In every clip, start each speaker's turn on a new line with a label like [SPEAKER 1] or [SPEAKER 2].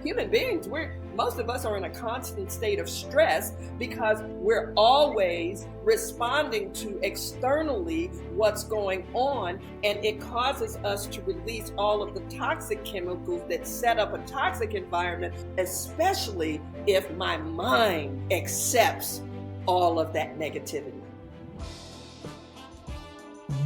[SPEAKER 1] human beings, most of us are in a constant state of stress because we're always responding to externally what's going on, and it causes us to release all of the toxic chemicals that set up a toxic environment, especially if my mind accepts all of that negativity.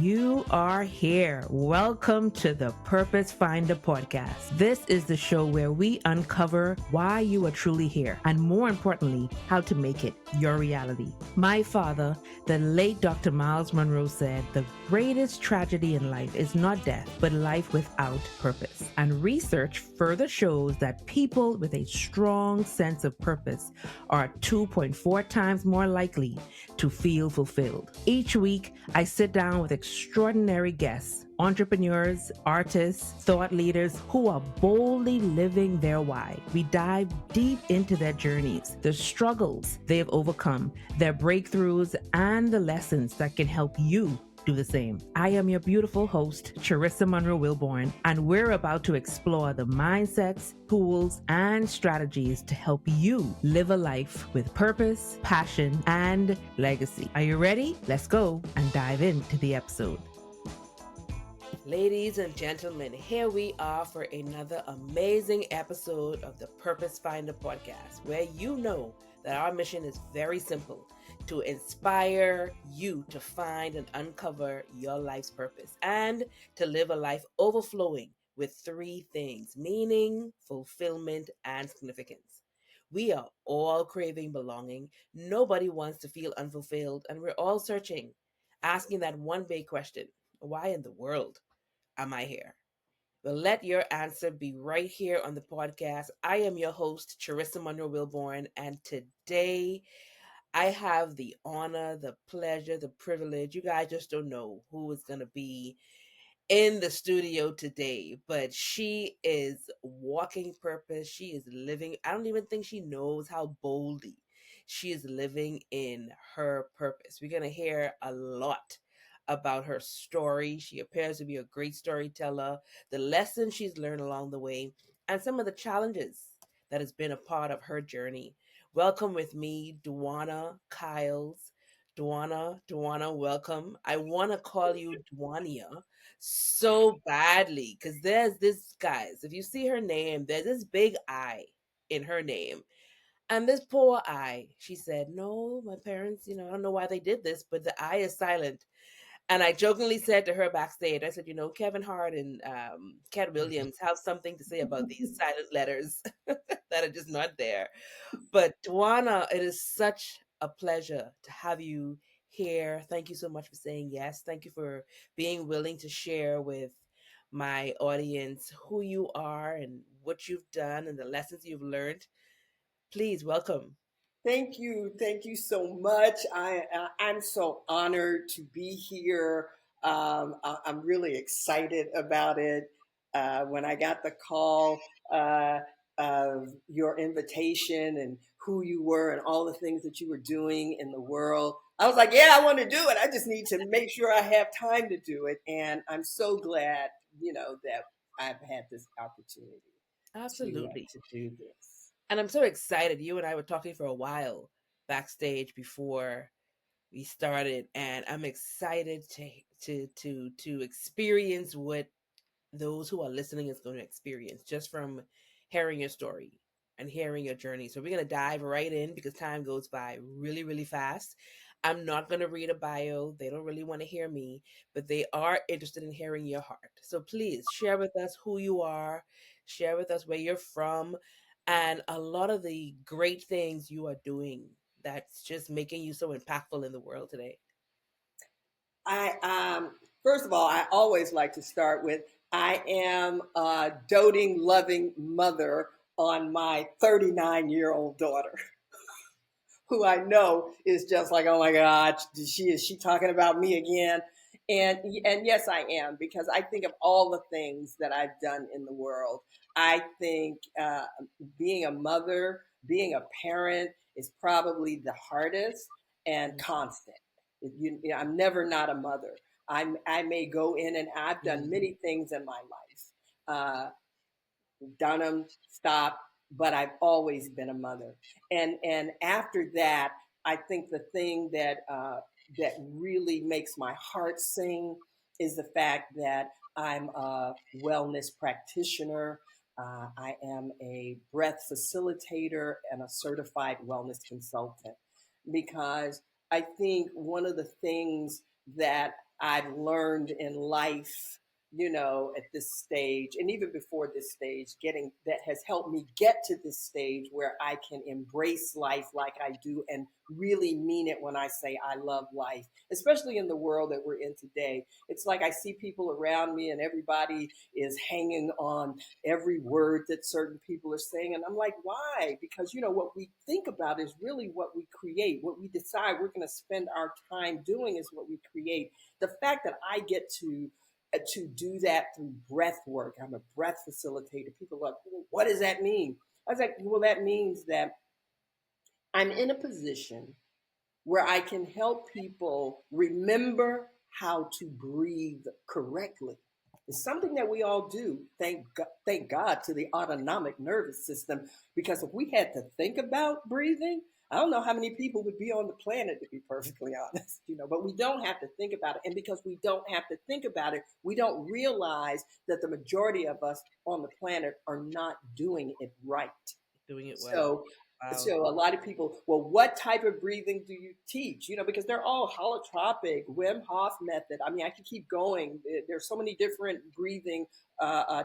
[SPEAKER 2] You are here. Welcome to the Purpose Finder podcast. This is the show where we uncover why you are truly here and, more importantly, how to make it your reality. My father, the late Dr. Miles Monroe, said the greatest tragedy in life is not death, but life without purpose. And research further shows that people with a strong sense of purpose are 2.4 times more likely to feel fulfilled. Each week, I sit down with extraordinary guests, entrepreneurs, artists, thought leaders who are boldly living their why. We dive deep into their journeys, the struggles they have overcome, their breakthroughs, and the lessons that can help you do the same. I am your beautiful host, Charissa Monroe Wilborn, and we're about to explore the mindsets, tools, and strategies to help you live a life with purpose, passion, and legacy. Are you ready? Let's go and dive into the episode. Ladies and gentlemen, here we are for another amazing episode of the Purpose Finder podcast, where you know that our mission is very simple: to inspire you to find and uncover your life's purpose and to live a life overflowing with three things: meaning, fulfillment, and significance. We are all craving belonging. Nobody wants to feel unfulfilled, and we're all searching, asking that one big question: why in the world am I here? Well, let your answer be right here on the podcast. I am your host, Charissa Monroe Wilborn, and today I have the honor, the pleasure, the privilege. You guys just don't know who is going to be in the studio today, but she is walking purpose. She is living. I don't even think she knows how boldly she is living in her purpose. We're going to hear a lot about her story. She appears to be a great storyteller, the lessons she's learned along the way, and some of the challenges that has been a part of her journey. Welcome with me, Dwania Kyles. Dwania, welcome. I want to call you Dwania so badly because there's this, guys, if you see her name, there's this big I in her name. And this poor I, she said, no, my parents, I don't know why they did this, but the I is silent. And I jokingly said to her backstage, I said, Kevin Hart and Cat Williams have something to say about these silent letters that are just not there. But Dwania, it is such a pleasure to have you here. Thank you so much for saying yes. Thank you for being willing to share with my audience who you are and what you've done and the lessons you've learned. Please welcome.
[SPEAKER 1] Thank you. Thank you so much. I'm so honored to be here. I'm really excited about it. When I got the call of your invitation and who you were and all the things that you were doing in the world, I was like, yeah, I want to do it. I just need to make sure I have time to do it. And I'm so glad, that I've had this opportunity
[SPEAKER 2] Absolutely.
[SPEAKER 1] to do this.
[SPEAKER 2] And I'm so excited. You and I were talking for a while backstage before we started, and I'm excited to experience what those who are listening is going to experience just from hearing your story and hearing your journey. So we're going to dive right in because time goes by really, really fast. I'm not going to read a bio. They don't really want to hear me, but they are interested in hearing your heart. So please share with us who you are, share with us where you're from, and a lot of the great things you are doing that's just making you so impactful in the world today.
[SPEAKER 1] First of all, I always like to start with I am a doting, loving mother on my 39-year-old daughter, who I know is just like, oh my God, is she talking about me again? And yes, I am, because I think of all the things that I've done in the world. I think being a mother, being a parent is probably the hardest and constant. I'm never not a mother. I may go in and I've done many things in my life, done them, stopped, but I've always been a mother. And after that, I think the thing that really makes my heart sing is the fact that I'm a wellness practitioner. I am a breath facilitator and a certified wellness consultant because I think one of the things that I've learned in life, at this stage, and even before this stage, getting that has helped me get to this stage where I can embrace life like I do and really mean it when I say I love life, especially in the world that we're in today. It's like I see people around me and everybody is hanging on every word that certain people are saying. And I'm like, why? Because, what we think about is really what we create. What we decide we're going to spend our time doing is what we create. The fact that I get to do that through breath work. I'm a breath facilitator. People are like, well, what does that mean? I was like, well, that means that I'm in a position where I can help people remember how to breathe correctly. It's something that we all do. Thank God to the autonomic nervous system, because if we had to think about breathing, I don't know how many people would be on the planet, to be perfectly honest, but we don't have to think about it. And because we don't have to think about it, we don't realize that the majority of us on the planet are not doing it right.
[SPEAKER 2] Doing it well.
[SPEAKER 1] So,
[SPEAKER 2] Wow.
[SPEAKER 1] so a lot of people, well, what type of breathing do you teach? Because they're all holotropic, Wim Hof method. I mean, I could keep going. There's so many different breathing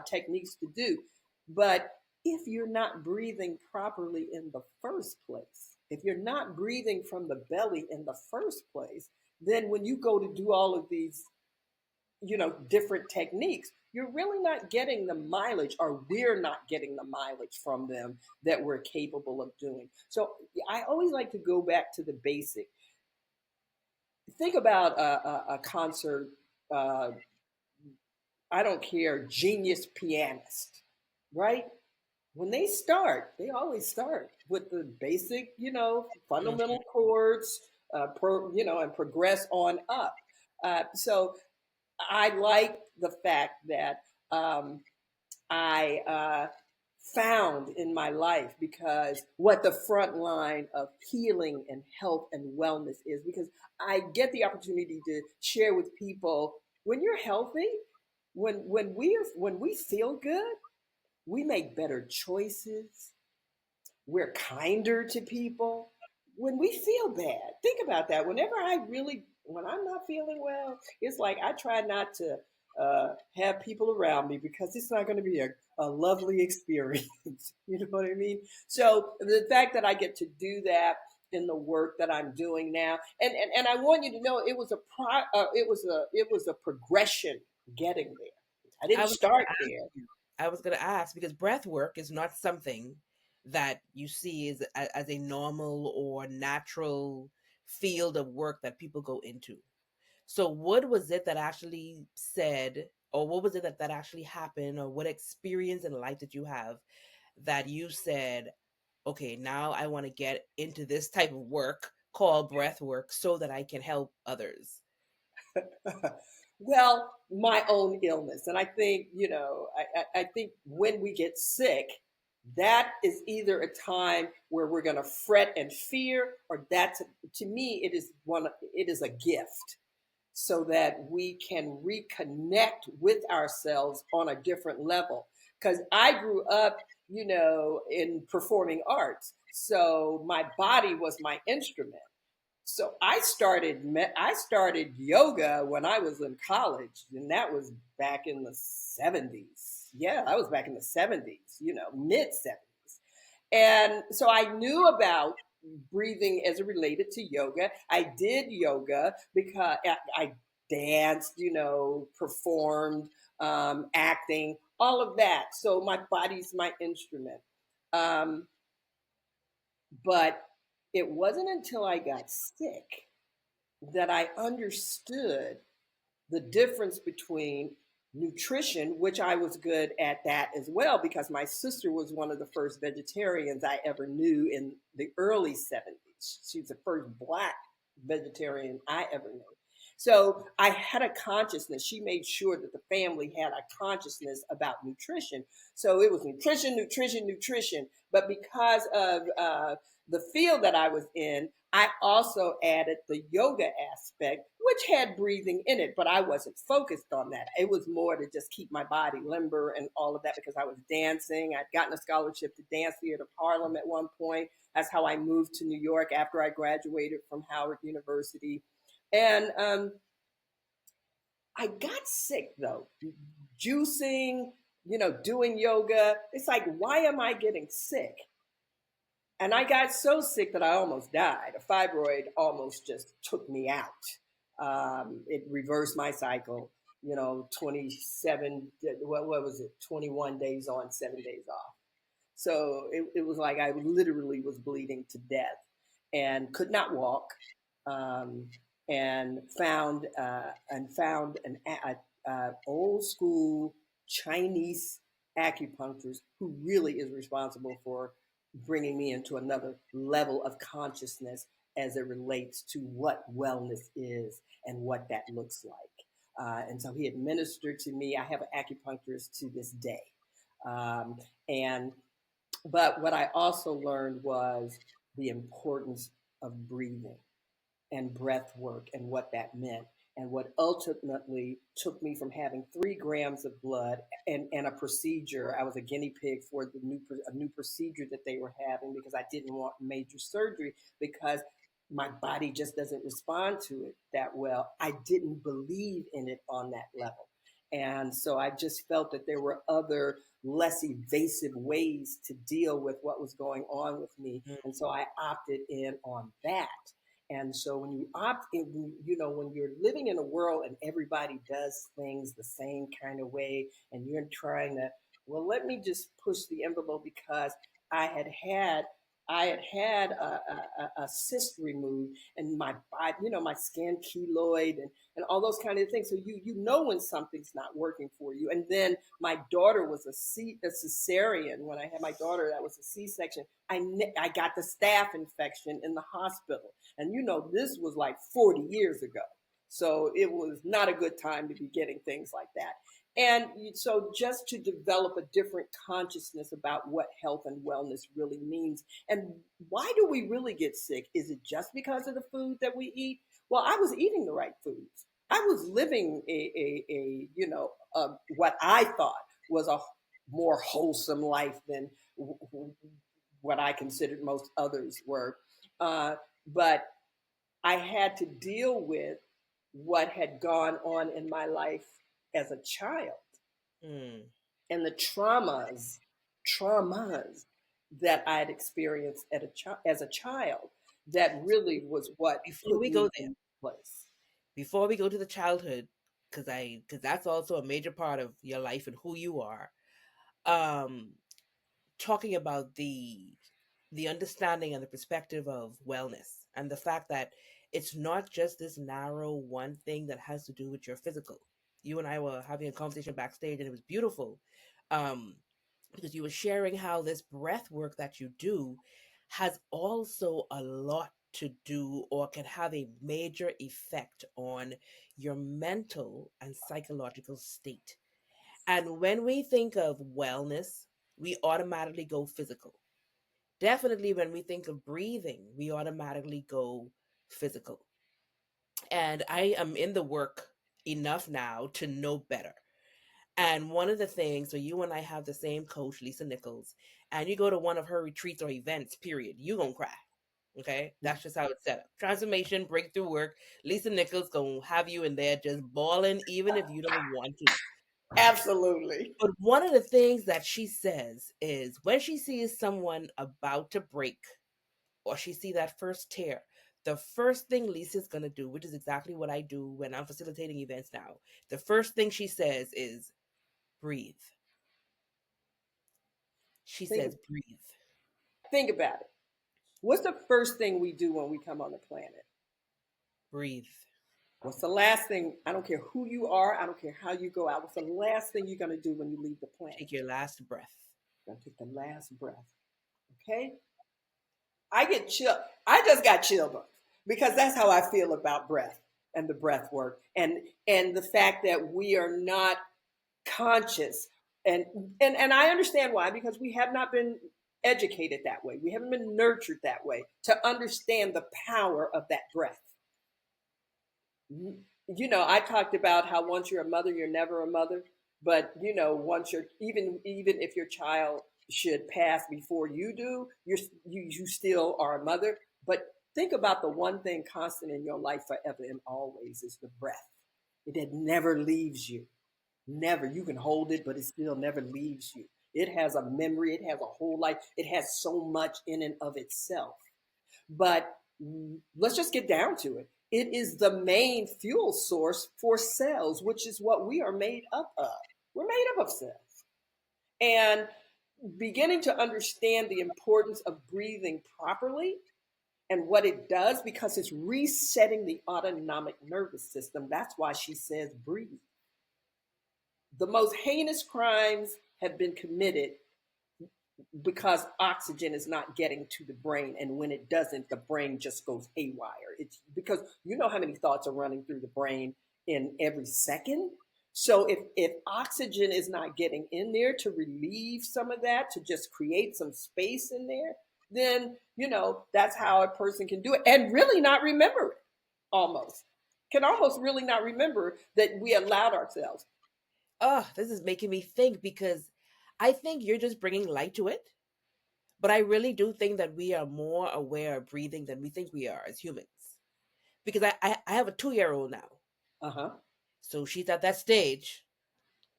[SPEAKER 1] techniques to do. But if you're not breathing properly in the first place, if you're not breathing from the belly in the first place, then when you go to do all of these different techniques, you're really not getting the mileage, or we're not getting the mileage from them that we're capable of doing. So I always like to go back to the basic. Think about a concert. uh, I don't care, genius pianist, right? When they always start with the basic,
[SPEAKER 2] Mhm.
[SPEAKER 1] fundamental chords, and progress on up. So I like the fact that um, I found in my life, because what the front line of healing and health and wellness is, because I get the opportunity to share with people, when you're healthy, when we feel good, we make better choices, we're kinder to people when we feel bad. Think about that. When I'm not feeling well, it's like I try not to have people around me, because it's not going to be a lovely experience. You know what I mean? So the fact that I get to do that in the work that I'm doing now, and I want you to know, it was a progression getting there. I
[SPEAKER 2] I
[SPEAKER 1] didn't
[SPEAKER 2] was gonna
[SPEAKER 1] start
[SPEAKER 2] ask
[SPEAKER 1] there.
[SPEAKER 2] you. I was gonna ask because breath work is not something that you see as a normal or natural field of work that people go into. So, what was it that actually said, or what was it that actually happened, or what experience in life did you have that you said, okay, now I want to get into this type of work called breath work so that I can help others?
[SPEAKER 1] Well, my own illness. And I think, I think when we get sick, that is either a time where we're going to fret and fear, or to me, it is a gift, so that we can reconnect with ourselves on a different level. Because I grew up, in performing arts. So my body was my instrument. So I started yoga when I was in college, and that was back in the 70s. Yeah, I was back in the 70s, mid 70s. And so I knew about breathing as it related to yoga. I did yoga because I danced, performed, acting, all of that. So my body's my instrument. Um, but it wasn't until I got sick that I understood the difference between nutrition, which I was good at that as well, because my sister was one of the first vegetarians I ever knew in the early 70s. She's the first Black vegetarian I ever knew. So I had a consciousness. She made sure that the family had a consciousness about nutrition. So it was nutrition, nutrition, nutrition. But because of the field that I was in, I also added the yoga aspect, which had breathing in it, but I wasn't focused on that. It was more to just keep my body limber and all of that because I was dancing. I'd gotten a scholarship to dance theater Harlem at one point. That's how I moved to New York after I graduated from Howard University. And I got sick though, juicing, doing yoga. It's like, why am I getting sick? And I got so sick that I almost died. A fibroid almost just took me out. It reversed my cycle, 27, what was it, 21 days on, 7 days off. So it was like I literally was bleeding to death and could not walk. Um, and found an old school Chinese acupuncturist who really is responsible for bringing me into another level of consciousness as it relates to what wellness is and what that looks like. And so he administered to me. I have an acupuncturist to this day. Um, and but what I also learned was the importance of breathing and breath work and what that meant. And what ultimately took me from having 3 grams of blood and a procedure. I was a guinea pig for a new procedure that they were having because I didn't want major surgery because my body just doesn't respond to it that well. I didn't believe in it on that level. And so I just felt that there were other less evasive ways to deal with what was going on with me.
[SPEAKER 2] Mm.
[SPEAKER 1] And so I opted in on that. And so when you opt in, when you're living in a world and everybody does things the same kind of way, and you're trying to, well, let me just push the envelope because I had had I had a cyst removed and my body, my skin keloid and all those kind of things. So you know when something's not working for you. And then my daughter was a cesarean. When I had my daughter, that was a C-section. I got the staph infection in the hospital. And this was like 40 years ago. So it was not a good time to be getting things like that. And so just to develop a different consciousness about what health and wellness really means. And why do we really get sick? Is it just because of the food that we eat? Well, I was eating the right foods. I was living what I thought was a more wholesome life than what I considered most others were. But I had to deal with what had gone on in my life as a child
[SPEAKER 2] Mm.
[SPEAKER 1] and the traumas that I had experienced as a child that really was what
[SPEAKER 2] Before
[SPEAKER 1] put
[SPEAKER 2] we
[SPEAKER 1] me
[SPEAKER 2] go there,
[SPEAKER 1] in place.
[SPEAKER 2] before we go to the childhood, because that's also a major part of your life and who you are. Um, Talking about the understanding and the perspective of wellness and the fact that it's not just this narrow one thing that has to do with your physical. You and I were having a conversation backstage and it was beautiful. Um, because you were sharing how this breath work that you do has also a lot to do or can have a major effect on your mental and psychological state. And when we think of wellness, we automatically go physical. Definitely, when we think of breathing, we automatically go physical. And I am in the work enough now to know better. And one of the things, so you and I have the same coach, Lisa Nichols, and you go to one of her retreats or events, period, you gonna cry. Okay? That's just how it's set up. Transformation, breakthrough work. Lisa Nichols gonna have you in there just bawling, even if you don't want to.
[SPEAKER 1] Absolutely.
[SPEAKER 2] But one of the things that she says is when she sees someone about to break or she see that first tear, the first thing Lisa's gonna do, which is exactly what I do when I'm facilitating events now, the first thing she says is breathe. She
[SPEAKER 1] Think
[SPEAKER 2] says breathe.
[SPEAKER 1] think about it. What's the first thing we do when we come on the planet?
[SPEAKER 2] Breathe.
[SPEAKER 1] What's the last thing? I don't care who you are. I don't care how you go out. What's the last thing you're going to do when you leave the planet?
[SPEAKER 2] Take your last breath.
[SPEAKER 1] You're going to take the last breath. Okay? I get chill. I just got chill bumps because that's how I feel about breath. and the breath work, and the fact that we are not conscious, and and I understand why, because we have not been educated that way. We haven't been nurtured that way to understand the power of that breath. I talked about how once you're a mother, you're never a mother. But once you're, even if your child should pass before you do, you still are a mother. But think about the one thing constant in your life forever and always is the breath. It never leaves you. Never. You can hold it, but it still never leaves you. It has a memory. It has a whole life. It has so much in and of itself. But let's just get down to it. It is the main fuel source for cells, which is what we are made up of. We're made up of cells. And beginning to understand the importance of breathing properly and what it does, because it's resetting the autonomic nervous system. That's why she says breathe. The most heinous crimes have been committed because oxygen is not getting to the brain, and when it doesn't, the brain just goes haywire. It's because you know how many thoughts are running through the brain in every second. So if oxygen is not getting in there to relieve some of that, to just create some space in there, then that's how a person can do it and really not remember it. Almost can almost really not remember that we allowed ourselves.
[SPEAKER 2] Oh, this is making me think, because I think you're just bringing light to it. But I really do think that we are more aware of breathing than we think we are as humans. Because I have a 2-year-old now.
[SPEAKER 1] Uh-huh.
[SPEAKER 2] So she's at that stage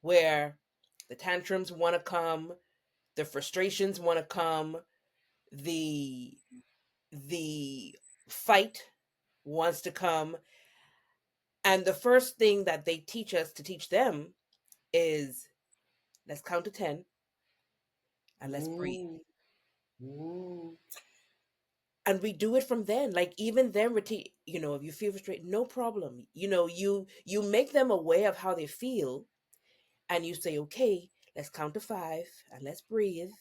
[SPEAKER 2] where the tantrums want to come, the frustrations want to come, the the fight wants to come. And the first thing that they teach us to teach them is, let's count to 10 and let's breathe.
[SPEAKER 1] Mm, mm.
[SPEAKER 2] And we do it from then. Like, even then, if you feel frustrated, no problem. You make them aware of how they feel, and you say, okay, let's count to 5 and let's breathe.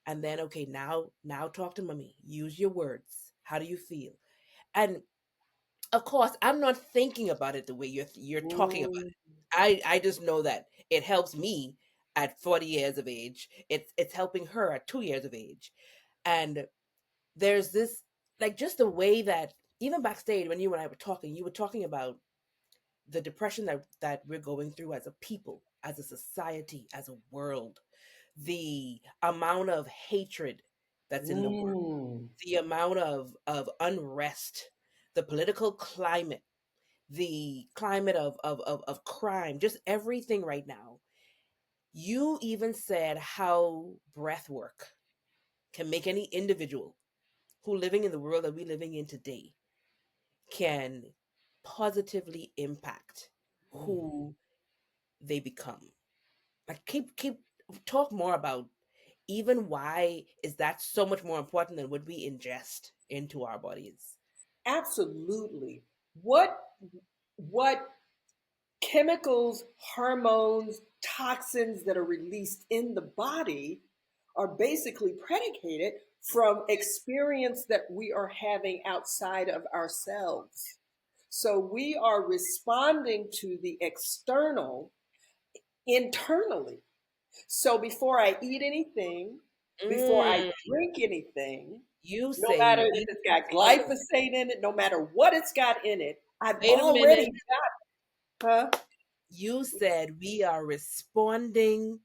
[SPEAKER 2] And then, okay, now talk to mommy. Use your words. How do you feel? And of course, I'm not thinking about it the way you're talking about
[SPEAKER 1] Mm,
[SPEAKER 2] it. I just know that it helps me at 40 years of age. It's helping her at 2 years of age. And there's this, like, just the way that, even backstage when you and I were talking, you were talking about the depression that we're going through as a people, as a society, as a world, the amount of hatred that's in the world,
[SPEAKER 1] mm.
[SPEAKER 2] the amount of unrest, the political climate, the climate of crime, just everything right now. You even said how breath work can make any individual who living in the world that we're living in today can positively impact who they become. Like, keep talk more about, even why is that so much more important than what we ingest into our bodies.
[SPEAKER 1] Absolutely. What chemicals, hormones, toxins that are released in the body are basically predicated from experience that we are having outside of ourselves. So we are responding to the external internally. So before I eat anything, before I
[SPEAKER 2] Mm,
[SPEAKER 1] drink anything,
[SPEAKER 2] you
[SPEAKER 1] no
[SPEAKER 2] say
[SPEAKER 1] matter if
[SPEAKER 2] we
[SPEAKER 1] it's got
[SPEAKER 2] wait a
[SPEAKER 1] glyphosate in it, no matter what it's got in it, I've
[SPEAKER 2] wait a minute.
[SPEAKER 1] already got, huh?
[SPEAKER 2] You said we are responding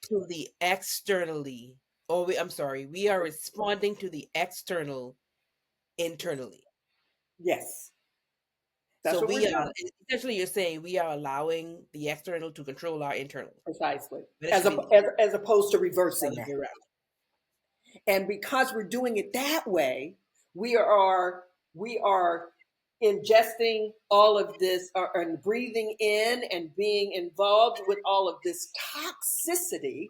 [SPEAKER 2] to the externally. I'm sorry, we are responding to the external internally.
[SPEAKER 1] Yes, that's
[SPEAKER 2] So
[SPEAKER 1] what we're
[SPEAKER 2] we are,
[SPEAKER 1] doing
[SPEAKER 2] essentially, you're saying we are allowing the external to control our internal.
[SPEAKER 1] precisely,
[SPEAKER 2] But it
[SPEAKER 1] as,
[SPEAKER 2] should
[SPEAKER 1] a,
[SPEAKER 2] be
[SPEAKER 1] as opposed to
[SPEAKER 2] the
[SPEAKER 1] reversing
[SPEAKER 2] other
[SPEAKER 1] that.
[SPEAKER 2] way around.
[SPEAKER 1] And because we're doing it that way, we are ingesting all of this, and breathing in and being involved with all of this toxicity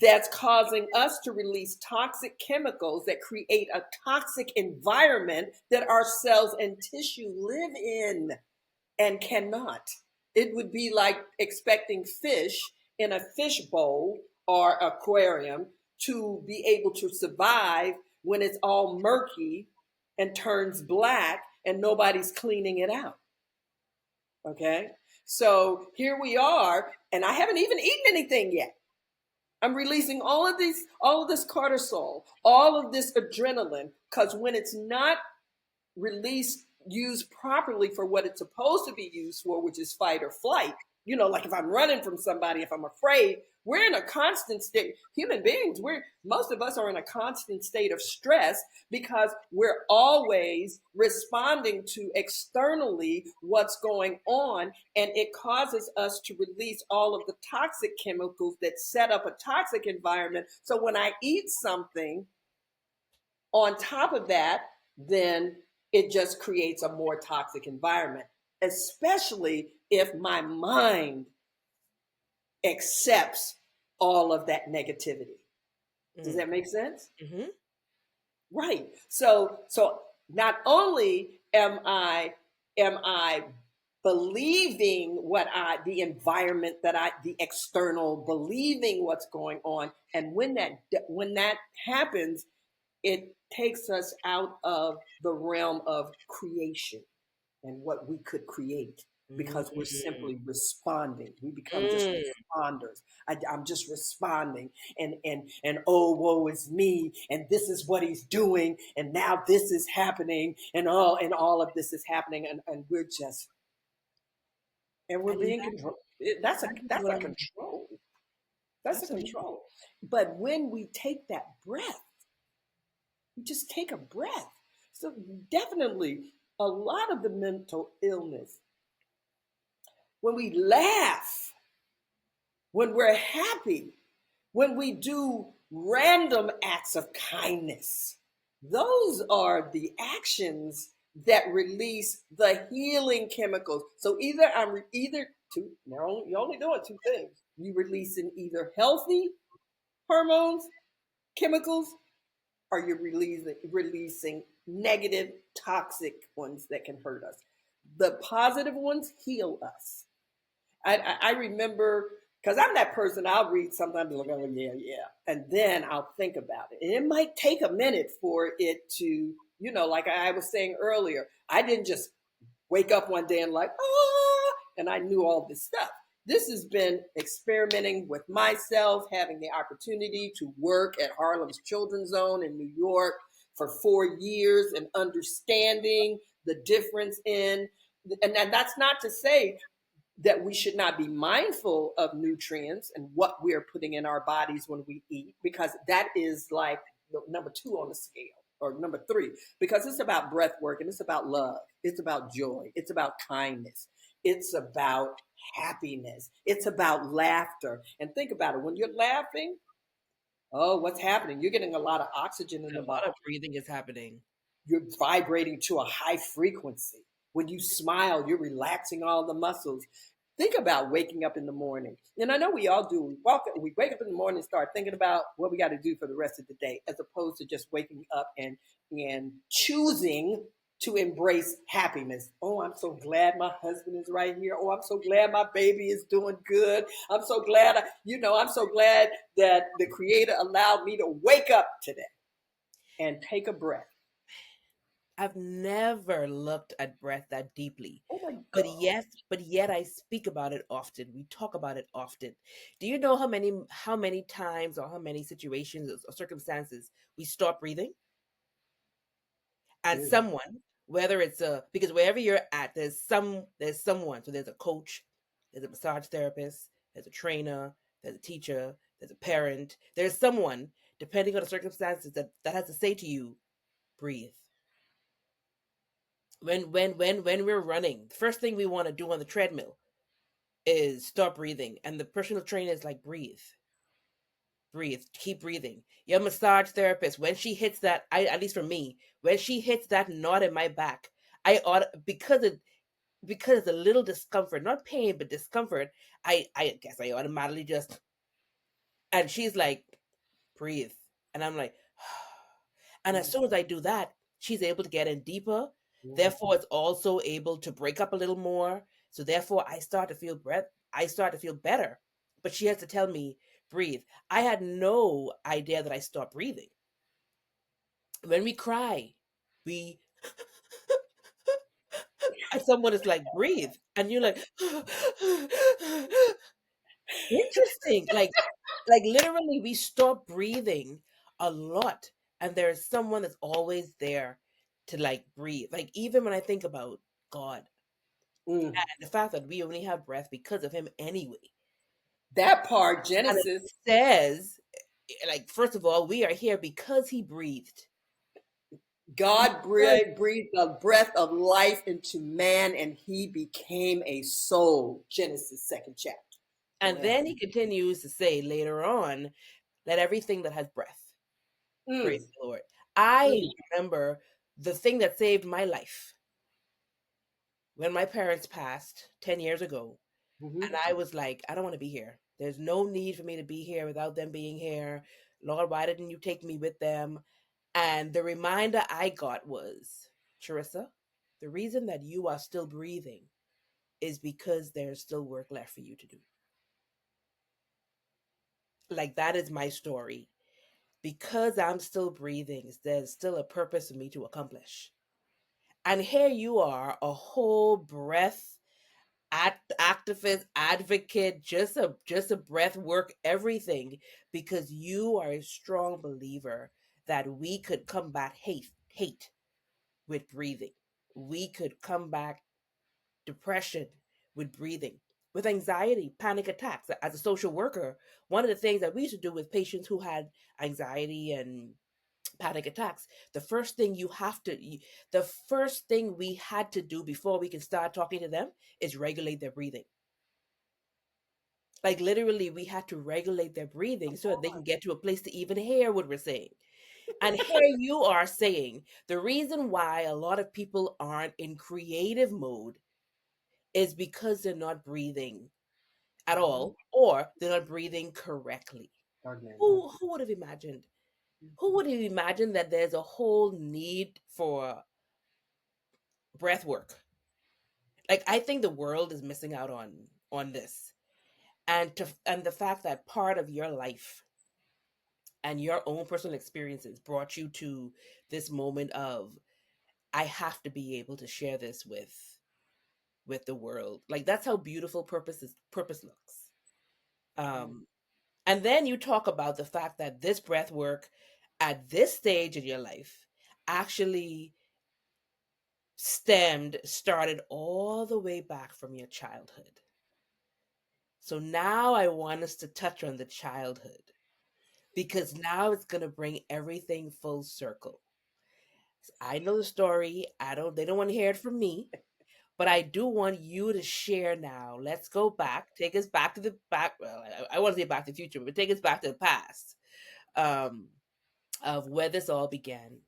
[SPEAKER 1] that's causing us to release toxic chemicals that create a toxic environment that our cells and tissue live in and cannot. It would be like expecting fish in a fish bowl or aquarium to be able to survive when it's all murky and turns black and nobody's cleaning it out. Okay. So here we are, and I haven't even eaten anything yet. I'm releasing all of this cortisol, all of this adrenaline, because when it's not released, used properly for what it's supposed to be used for, which is fight or flight. Like if I'm running from somebody, if I'm afraid, we're in a constant state. Human beings, most of us are in a constant state of stress because we're always responding to externally what's going on. And it causes us to release all of the toxic chemicals that set up a toxic environment. So when I eat something on top of that, then it just creates a more toxic environment, especially if my mind accepts all of that negativity. Does that make sense?
[SPEAKER 2] Mm-hmm.
[SPEAKER 1] Right. So not only am I believing the environment the external, believing what's going on, and when that happens, it takes us out of the realm of creation and what we could create because we're
[SPEAKER 2] Mm-hmm.
[SPEAKER 1] simply responding. We become just
[SPEAKER 2] Mm.
[SPEAKER 1] responders. I'm just responding, and oh, woe is me, and this is what he's doing, and now this is happening, and all of this is happening, and we're
[SPEAKER 2] And
[SPEAKER 1] being controlled. That's a
[SPEAKER 2] that is
[SPEAKER 1] that's
[SPEAKER 2] what
[SPEAKER 1] a
[SPEAKER 2] I'm
[SPEAKER 1] control. That's a
[SPEAKER 2] absolutely.
[SPEAKER 1] control. But when we take that breath, you just take a breath. So definitely a lot of the mental illness, when we laugh, when we're happy, when we do random acts of kindness, those are the actions that release the healing chemicals. So you're only doing two things. You releasing either healthy hormones, chemicals, or you're releasing negative, toxic ones that can hurt us. The positive ones heal us. I remember because I'm that person. I'll read something, I'll be like, oh yeah, yeah, and then I'll think about it. And it might take a minute for it to, like I was saying earlier. I didn't just wake up one day and like, and I knew all this stuff. This has been experimenting with myself, having the opportunity to work at Harlem's Children's Zone in New York for 4 years and understanding the difference and that's not to say that we should not be mindful of nutrients and what we're putting in our bodies when we eat, because that is like number two on the scale, or number three, because it's about breath work, and it's about love, it's about joy, it's about kindness, it's about happiness, it's about laughter. And think about it, when you're laughing, oh, what's happening? You're getting a lot of oxygen in
[SPEAKER 2] A
[SPEAKER 1] the
[SPEAKER 2] lot
[SPEAKER 1] body.
[SPEAKER 2] of breathing is happening.
[SPEAKER 1] You're vibrating to a high frequency. When you smile, you're relaxing all the muscles. Think about waking up in the morning. And I know we all do. We wake up in the morning and start thinking about what we got to do for the rest of the day, as opposed to just waking up and choosing to embrace happiness. Oh, I'm so glad my husband is right here. Oh, I'm so glad my baby is doing good. I'm so glad, I'm so glad that the Creator allowed me to wake up today and take a breath.
[SPEAKER 2] I've never looked at breath that deeply.
[SPEAKER 1] Oh my
[SPEAKER 2] But
[SPEAKER 1] God.
[SPEAKER 2] yes, but yet I speak about it often. We talk about it often. Do you know how many times or how many situations or circumstances we stop breathing? And
[SPEAKER 1] Really?
[SPEAKER 2] someone, whether it's a because wherever you're at, there's someone. So there's a coach, there's a massage therapist, there's a trainer, there's a teacher, there's a parent, there's someone, depending on the circumstances, that has to say to you, breathe. When we're running, the first thing we want to do on the treadmill is stop breathing. And the personal trainer is like, breathe, breathe, keep breathing. Your massage therapist, when she hits that, at least for me, when she hits that knot in my back, I ought because it's a little discomfort, not pain, but discomfort. I guess I automatically just, and she's like, breathe. And I'm like, and as
[SPEAKER 1] Mm,
[SPEAKER 2] soon as I do that, she's able to get in deeper.
[SPEAKER 1] mm,
[SPEAKER 2] Therefore, it's also able to break up a little more. So therefore, I start to feel better. But she has to tell me, breathe. I had no idea that I stopped breathing. When we cry, we and someone is like, breathe. And you're like, interesting. Like literally we stop breathing a lot. And there's someone that's always there to like breathe. Like even when I think about God
[SPEAKER 1] Mm.
[SPEAKER 2] and the fact that we only have breath because of him anyway.
[SPEAKER 1] That part,
[SPEAKER 2] And it
[SPEAKER 1] Genesis,
[SPEAKER 2] says, like, first of all, we are here because he breathed.
[SPEAKER 1] God
[SPEAKER 2] Because,
[SPEAKER 1] breathed a breath of life into man and he became a soul. Genesis, second chapter. Go
[SPEAKER 2] and
[SPEAKER 1] ahead.
[SPEAKER 2] then he continues to say later on, let everything that has breath praise
[SPEAKER 1] Mm,
[SPEAKER 2] the Lord. I
[SPEAKER 1] mm,
[SPEAKER 2] remember the thing that saved my life when my parents passed 10 years ago.
[SPEAKER 1] mhm.
[SPEAKER 2] And I was like, I don't want to be here. There's no need for me to be here without them being here. Lord, why didn't you take me with them? And the reminder I got was, Charissa, the reason that you are still breathing is because there's still work left for you to do. Like, that is my story. Because I'm still breathing, there's still a purpose for me to accomplish. And here you are, a whole breath activist, advocate, just a breath work, everything, because you are a strong believer that we could combat hate with breathing. We could combat depression with breathing, with anxiety, panic attacks. As a social worker, one of the things that we used to do with patients who had anxiety and panic attacks, the first thing we had to do before we can start talking to them is regulate their breathing. Like literally, we had to regulate their breathing so that they can get to a place to even hear what we're saying. And here you are saying the reason why a lot of people aren't in creative mode is because they're not breathing at
[SPEAKER 1] Mhm.
[SPEAKER 2] all, or they're not breathing correctly.
[SPEAKER 1] Amen.
[SPEAKER 2] Who would have imagined? Who would have imagined that there's a whole need for breath work? Like I think the world is missing out on this. And the fact that part of your life and your own personal experiences brought you to this moment of I have to be able to share this with the world. Like that's how beautiful purpose looks.
[SPEAKER 1] Mm.
[SPEAKER 2] Um and then you talk about the fact that this breath work at this stage in your life actually started all the way back from your childhood. So now I want us to touch on the childhood because now it's going to bring everything full circle. I know the story. They don't want to hear it from me, but I do want you to share now. Let's go back. Take us back to the back. Well, I want to say back to the future, but take us back to the past um, of where this all began.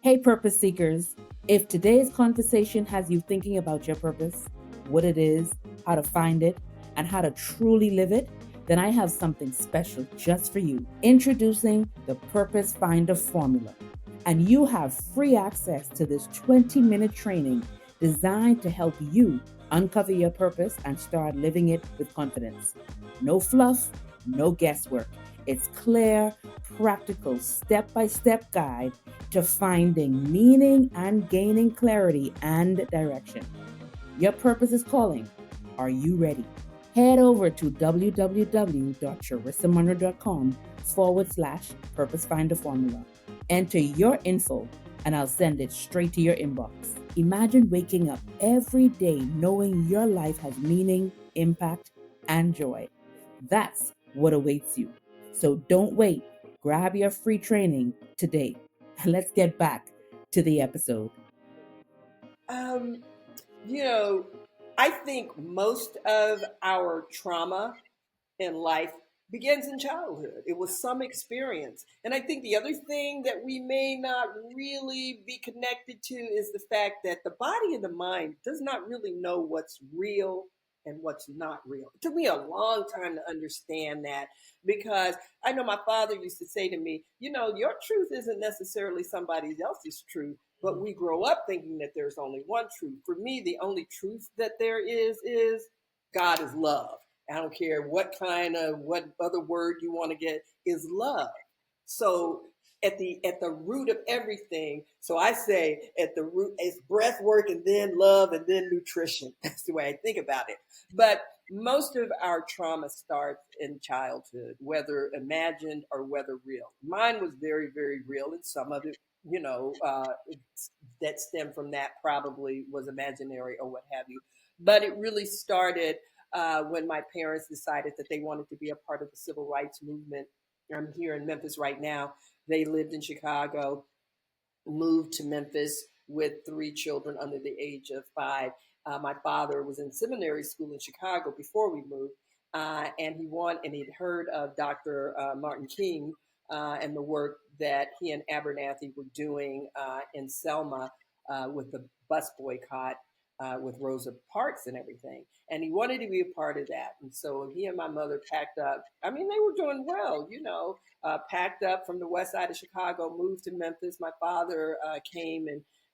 [SPEAKER 3] Hey, purpose seekers. If today's conversation has you thinking about your purpose, what it is, how to find it, and how to truly live it, then I have something special just for you. Introducing the Purpose Finder Formula. And you have free access to this 20-minute training designed to help you uncover your purpose and start living it with confidence. No fluff, no guesswork. It's clear, practical, step-by-step guide to finding meaning and gaining clarity and direction. Your purpose is calling. Are you ready? Head over to www.charissamunro.com/purpose finder formula. Enter your info and I'll send it straight to your inbox. Imagine waking up every day knowing your life has meaning, impact, and joy. That's what awaits you. So don't wait. Grab your free training today. Let's get back to the episode.
[SPEAKER 1] Um, you know, I think most of our trauma in life begins in childhood. It was some experience. And I think the other thing that we may not really be connected to is the fact that the body and the mind does not really know what's real and what's not real. It took me a long time to understand that because I know my father used to say to me, your truth isn't necessarily somebody else's truth, but we grow up thinking that there's only one truth. For me, the only truth that there is God is love. I don't care what other word you want to get is love. So, at the root of everything. So I say at the root it's breath work and then love and then nutrition. That's the way I think about it. But most of our trauma starts in childhood, whether imagined or whether real. Mine was very, very real, and some of it, that stemmed from that probably was imaginary or what have you. But it really started when my parents decided that they wanted to be a part of the civil rights movement. I'm here in Memphis right now. They lived in Chicago, moved to Memphis with three children under the age of 5. My father was in seminary school in Chicago before we moved, and he'd heard of Dr. Martin King and the work that he and Abernathy were doing in Selma with the bus boycott with Rosa Parks and everything. And he wanted to be a part of that. And so he and my mother packed up. I mean, they were doing well, packed up from the west side of Chicago, moved to Memphis. My father came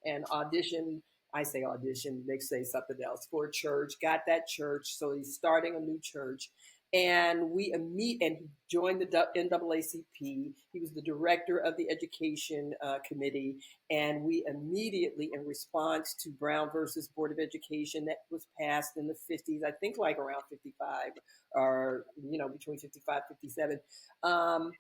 [SPEAKER 1] and auditioned. I say audition, they say something else, for a church, got that church. So he's starting a new church. And and he joined the NAACP. He was the director of the education committee. And we immediately, in response to Brown versus Board of Education that was passed in the 50s, I think like around 55 or, between 55, 57, an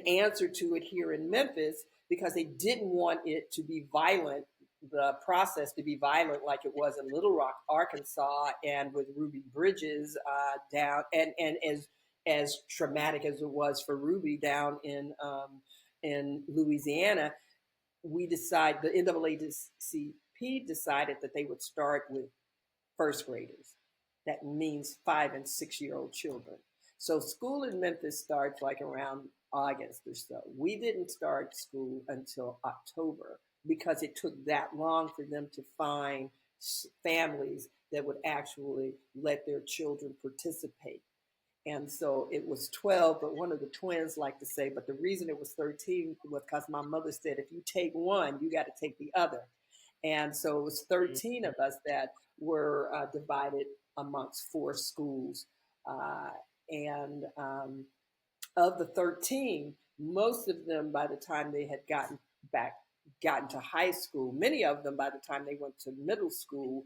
[SPEAKER 1] answer to it here in Memphis, because they didn't want it to be violent, the process to be violent like it was in Little Rock, Arkansas, and with Ruby Bridges down, and as traumatic as it was for Ruby down in Louisiana. The NAACP decided that they would start with first graders. That means 5 and 6 year old children. So school in Memphis starts like around August or so. We didn't start school until October because it took that long for them to find families that would actually let their children participate. And so it was 12, but one of the twins liked to say, but the reason it was 13 was because my mother said, if you take one, you got to take the other. And so it was 13 of us that were divided amongst 4 schools. And of the 13, most of them, by the time they had gotten to high school, many of them, by the time they went to middle school,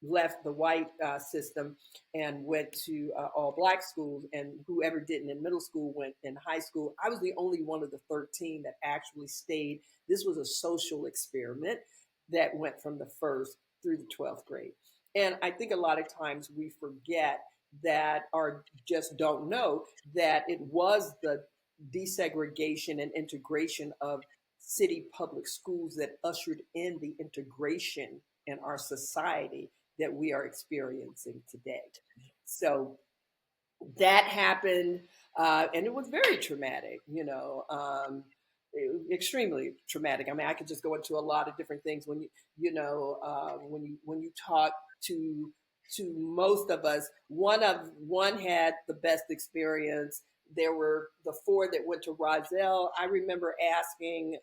[SPEAKER 1] left the white system and went to all black schools, and whoever didn't in middle school went in high school. I was the only one of the 13 that actually stayed. This was a social experiment that went from the first through the 12th grade. And I think a lot of times we forget that, or just don't know that it was the desegregation and integration of city public schools that ushered in the integration in our society that we are experiencing today. So that happened, and it was very traumatic, extremely traumatic. I mean, I could just go into a lot of different things when when you talk to most of us. One had the best experience. There were the 4 that went to Roselle. I remember asking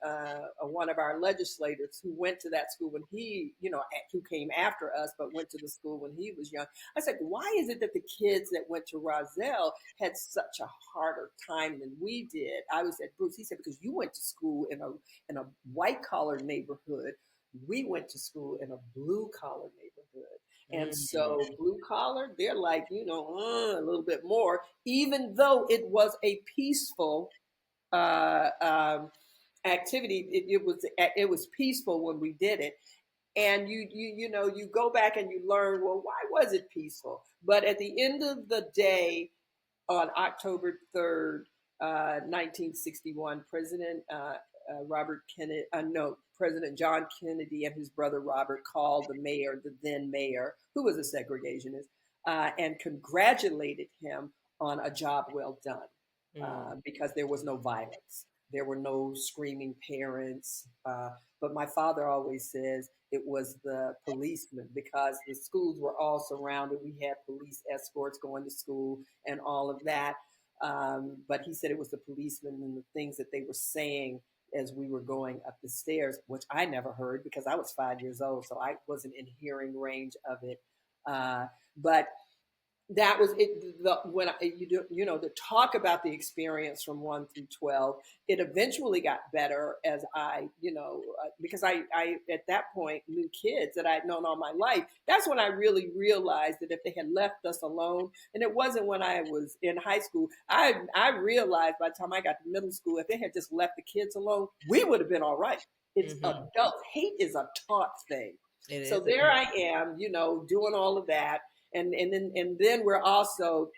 [SPEAKER 1] one of our legislators who went to that school when who came after us, but went to the school when he was young. I said, why is it that the kids that went to Roselle had such a harder time than we did? I was at Bruce. He said, because you went to school in a white collar neighborhood. We went to school in a blue collar neighborhood. And so blue collar, they're like, a little bit more, even though it was a peaceful activity. It was peaceful when we did it. And you go back and you learn, well, why was it peaceful? But at the end of the day, on October 3rd, 1961, President John Kennedy and his brother Robert called the then mayor, who was a segregationist, and congratulated him on a job well done, because there was no violence. There were no screaming parents. But my father always says it was the policemen, because the schools were all surrounded. We had police escorts going to school and all of that. But he said it was the policemen and the things that they were saying as we were going up the stairs, which I never heard because I was 5 years old, so I wasn't in hearing range of it. But that was it. When you do, to talk about the experience from 1 through 12, it eventually got better as because I at that point knew kids that I'd known all my life. That's when I really realized that if they had left us alone, and it wasn't when I was in high school, I realized by the time I got to middle school, if they had just left the kids alone, we would have been all right. It's adults. Hate is a taught thing.
[SPEAKER 2] It
[SPEAKER 1] So
[SPEAKER 2] is.
[SPEAKER 1] there I am, doing all of that, and then we're also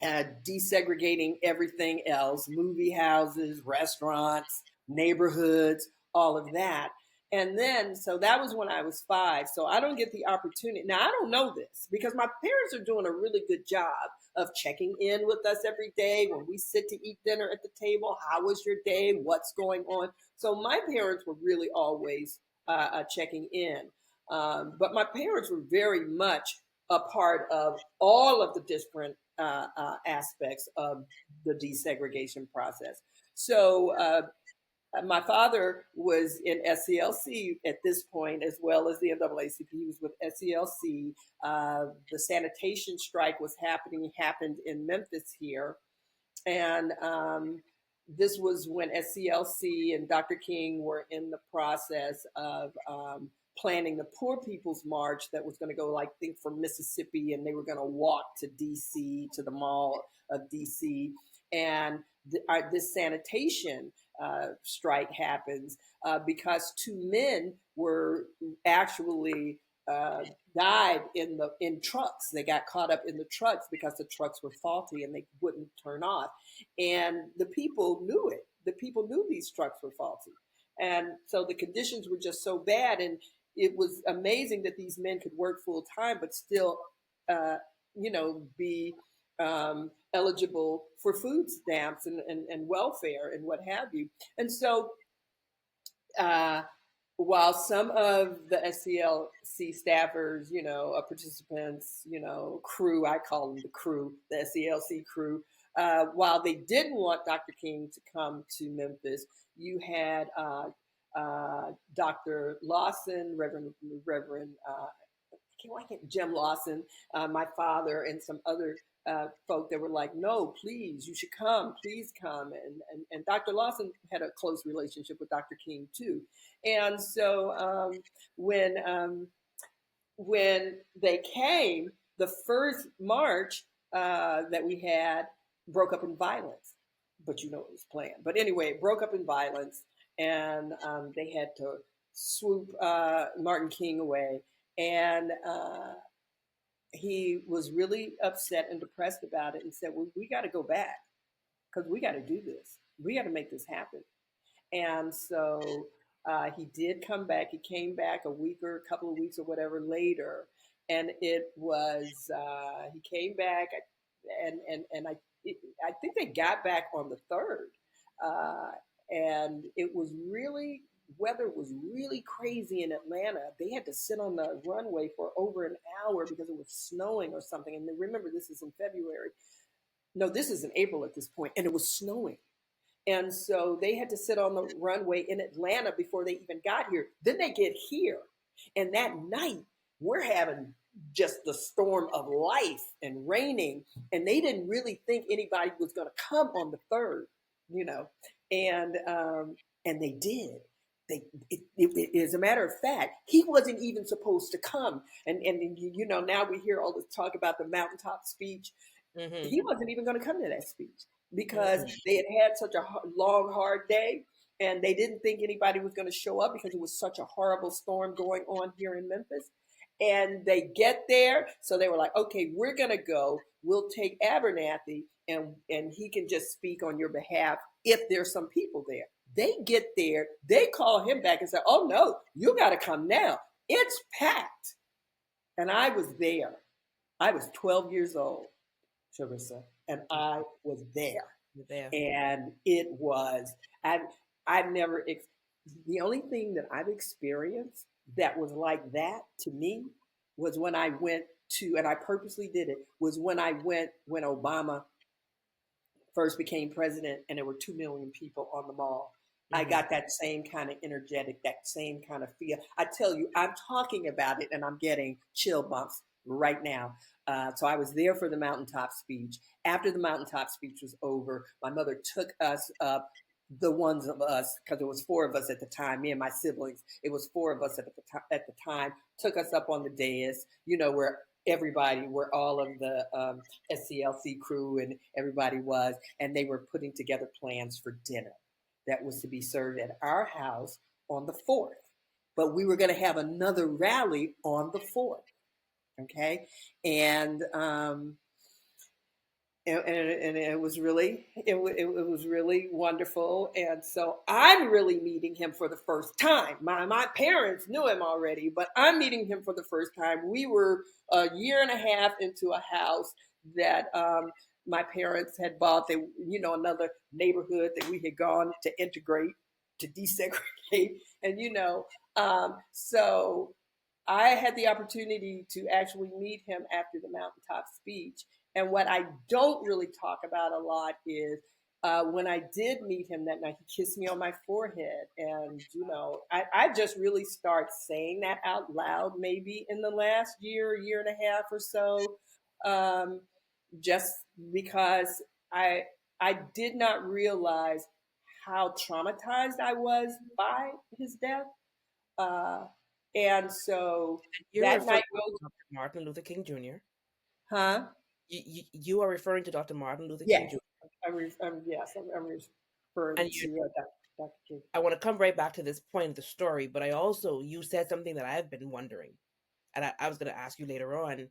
[SPEAKER 1] desegregating everything else: movie houses, restaurants, neighborhoods, all of that. And then, so that was when I was 5. So I don't get the opportunity. Now, I don't know this because my parents are doing a really good job of checking in with us every day when we sit to eat dinner at the table. How was your day? What's going on? So my parents were really always checking in. But my parents were very much a part of all of the different aspects of the desegregation process. So my father was in SCLC at this point, as well as the NAACP. He was with SCLC. The sanitation strike happened in Memphis here. And this was when SCLC and Dr. King were in the process of planning the Poor People's March that was going to go, like, think from Mississippi, and they were going to walk to DC, to the Mall of DC. And this sanitation strike happens because 2 men were actually died in trucks. They got caught up in the trucks because the trucks were faulty and they wouldn't turn off. And the people knew it. The people knew these trucks were faulty. And so the conditions were just so bad. And it was amazing that these men could work full time, but still, be eligible for food stamps and welfare and what have you. And so, while some of the SCLC staffers, participants, crew, I call them the crew, the SCLC crew, while they didn't want Dr. King to come to Memphis, you had Dr. Lawson, Reverend Jim Lawson, my father, and some other folk that were like, no, please, you should come, please come. And Dr. Lawson had a close relationship with Dr. King too. And so when they came, the first march that we had broke up in violence, but it was planned. But anyway, it broke up in violence, and they had to swoop Martin King away. And he was really upset and depressed about it and said, well, we got to go back because we got to do this. We got to make this happen. And so he did come back. He came back a couple of weeks or whatever later. And it was, he came back and I think they got back on the 3rd. And it was really, weather was really crazy in Atlanta. They had to sit on the runway for over an hour because it was snowing or something. And remember, this is in February. No, this is in April at this point, and it was snowing. And so they had to sit on the runway in Atlanta before they even got here. Then they get here. And that night, we're having just the storm of life and raining. And they didn't really think anybody was going to come on the 3rd, and they did. As a matter of fact, he wasn't even supposed to come. And now we hear all this talk about the mountaintop speech.
[SPEAKER 2] Mm-hmm.
[SPEAKER 1] He wasn't even going to come to that speech because they had such a long, hard day, and they didn't think anybody was going to show up because it was such a horrible storm going on here in Memphis. And they get there, so they were like, okay, we're going to go. We'll take Abernathy, and he can just speak on your behalf if there's some people there. They get there, they call him back and say, oh no, you got to come now. It's packed. And I was there. I was 12 years old, Charissa, and I was there. And it was, I've never, the only thing that I've experienced that was like that to me was when I went to, and I purposely did it, was when Obama first became president and there were 2 million people on the mall. I got that same kind of energetic, that same kind of feel. I tell you, I'm talking about it and I'm getting chill bumps right now. So I was there for the mountaintop speech. After the mountaintop speech was over, my mother took us up, the ones of us, because it was four of us at the time, me and my siblings. It was four of us at the time. Took us up on the dais, where everybody, where all of the SCLC crew and everybody was, and they were putting together plans for dinner that was to be served at our house on the 4th. But we were going to have another rally on the 4th. Okay. And, and it was really it was really wonderful, and so I'm really meeting him for the first time. My parents knew him already, but I'm meeting him for the first time. We were a year and a half into a house that my parents had bought. They, another neighborhood that we had gone to integrate, to desegregate, and so I had the opportunity to actually meet him after the mountaintop speech. And what I don't really talk about a lot is when I did meet him that night, he kissed me on my forehead. And, I just really start saying that out loud maybe in the last year and a half or so, um, just because I, I did not realize how traumatized I was by his death. Uh, and so
[SPEAKER 2] You're
[SPEAKER 1] that
[SPEAKER 2] referring
[SPEAKER 1] night
[SPEAKER 2] to
[SPEAKER 1] goes,
[SPEAKER 2] Dr. Martin Luther King Jr.
[SPEAKER 1] huh?
[SPEAKER 2] You are referring to Dr. Martin Luther King
[SPEAKER 1] Yes,
[SPEAKER 2] Jr.
[SPEAKER 1] yes, I'm referring
[SPEAKER 2] And you,
[SPEAKER 1] to Dr. King.
[SPEAKER 2] I want to come right back to this point of the story, but I also, you said something that I've been wondering, and I was going to ask you later on.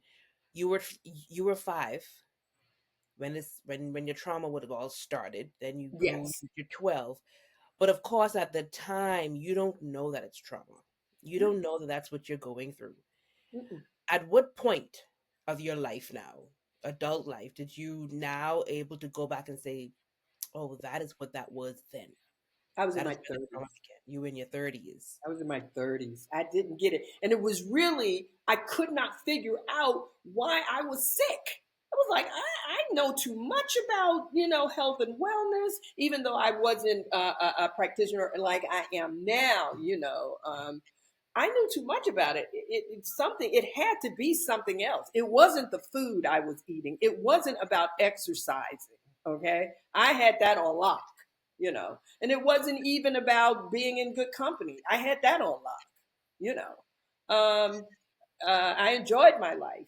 [SPEAKER 2] You were 5 when when your trauma would have all started. Then you grew
[SPEAKER 1] Yes.
[SPEAKER 2] to 12, but of course, at the time, you don't know that it's trauma. You don't know that that's what you're going through.
[SPEAKER 1] Mm-mm.
[SPEAKER 2] At what point of your life now, adult life, did you now able to go back and say, "Oh, that is what that was then.
[SPEAKER 1] I was in
[SPEAKER 2] That is
[SPEAKER 1] my
[SPEAKER 2] where the trauma
[SPEAKER 1] 30s.
[SPEAKER 2] began." You in your 30s.
[SPEAKER 1] I was in my 30s. I didn't get it. And it was really, I could not figure out why I was sick. I was like, I know too much about, health and wellness, even though I wasn't a practitioner like I am now, I knew too much about it. It's something, it had to be something else. It wasn't the food I was eating. It wasn't about exercising. Okay. I had that on lock, and it wasn't even about being in good company. I had that on lock, you know. I enjoyed my life.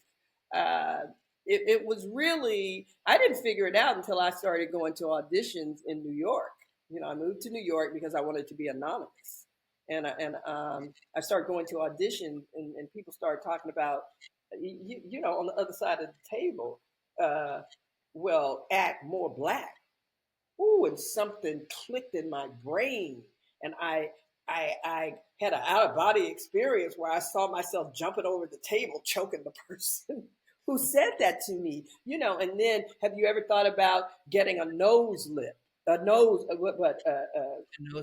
[SPEAKER 1] Uh, it was really, I didn't figure it out until I started going to auditions in New York. I moved to New York because I wanted to be anonymous. And I started going to auditions, and people started talking about, on the other side of the table, uh, well, act more black. Ooh, and something clicked in my brain, and I had an out of body experience where I saw myself jumping over the table, choking the person who said that to me. And then, have you ever thought about getting a nose lift, a nose,
[SPEAKER 2] A nose
[SPEAKER 1] what,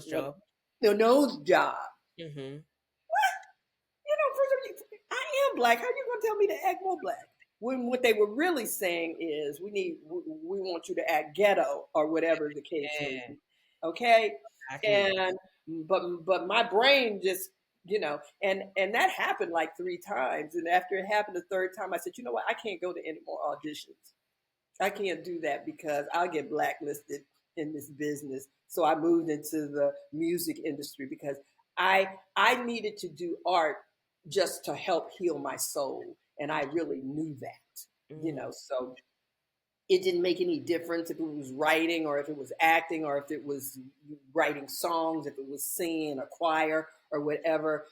[SPEAKER 2] job.
[SPEAKER 1] a nose job?
[SPEAKER 2] Mm-hmm.
[SPEAKER 1] First of all, I am black. How are you going to tell me to act more black? When what they were really saying is, we want you to act ghetto or whatever the case may
[SPEAKER 2] Yeah,
[SPEAKER 1] be. Okay,
[SPEAKER 2] exactly.
[SPEAKER 1] and but my brain just, and that happened like 3 times, and after it happened the third time, I said, you know what, I can't go to any more auditions. I can't do that because I'll get blacklisted in this business. So I moved into the music industry because I needed to do art just to help heal my soul, and I really knew that.
[SPEAKER 2] Mm.
[SPEAKER 1] So it didn't make any difference if it was writing or if it was acting or if it was writing songs, if it was singing a choir or whatever.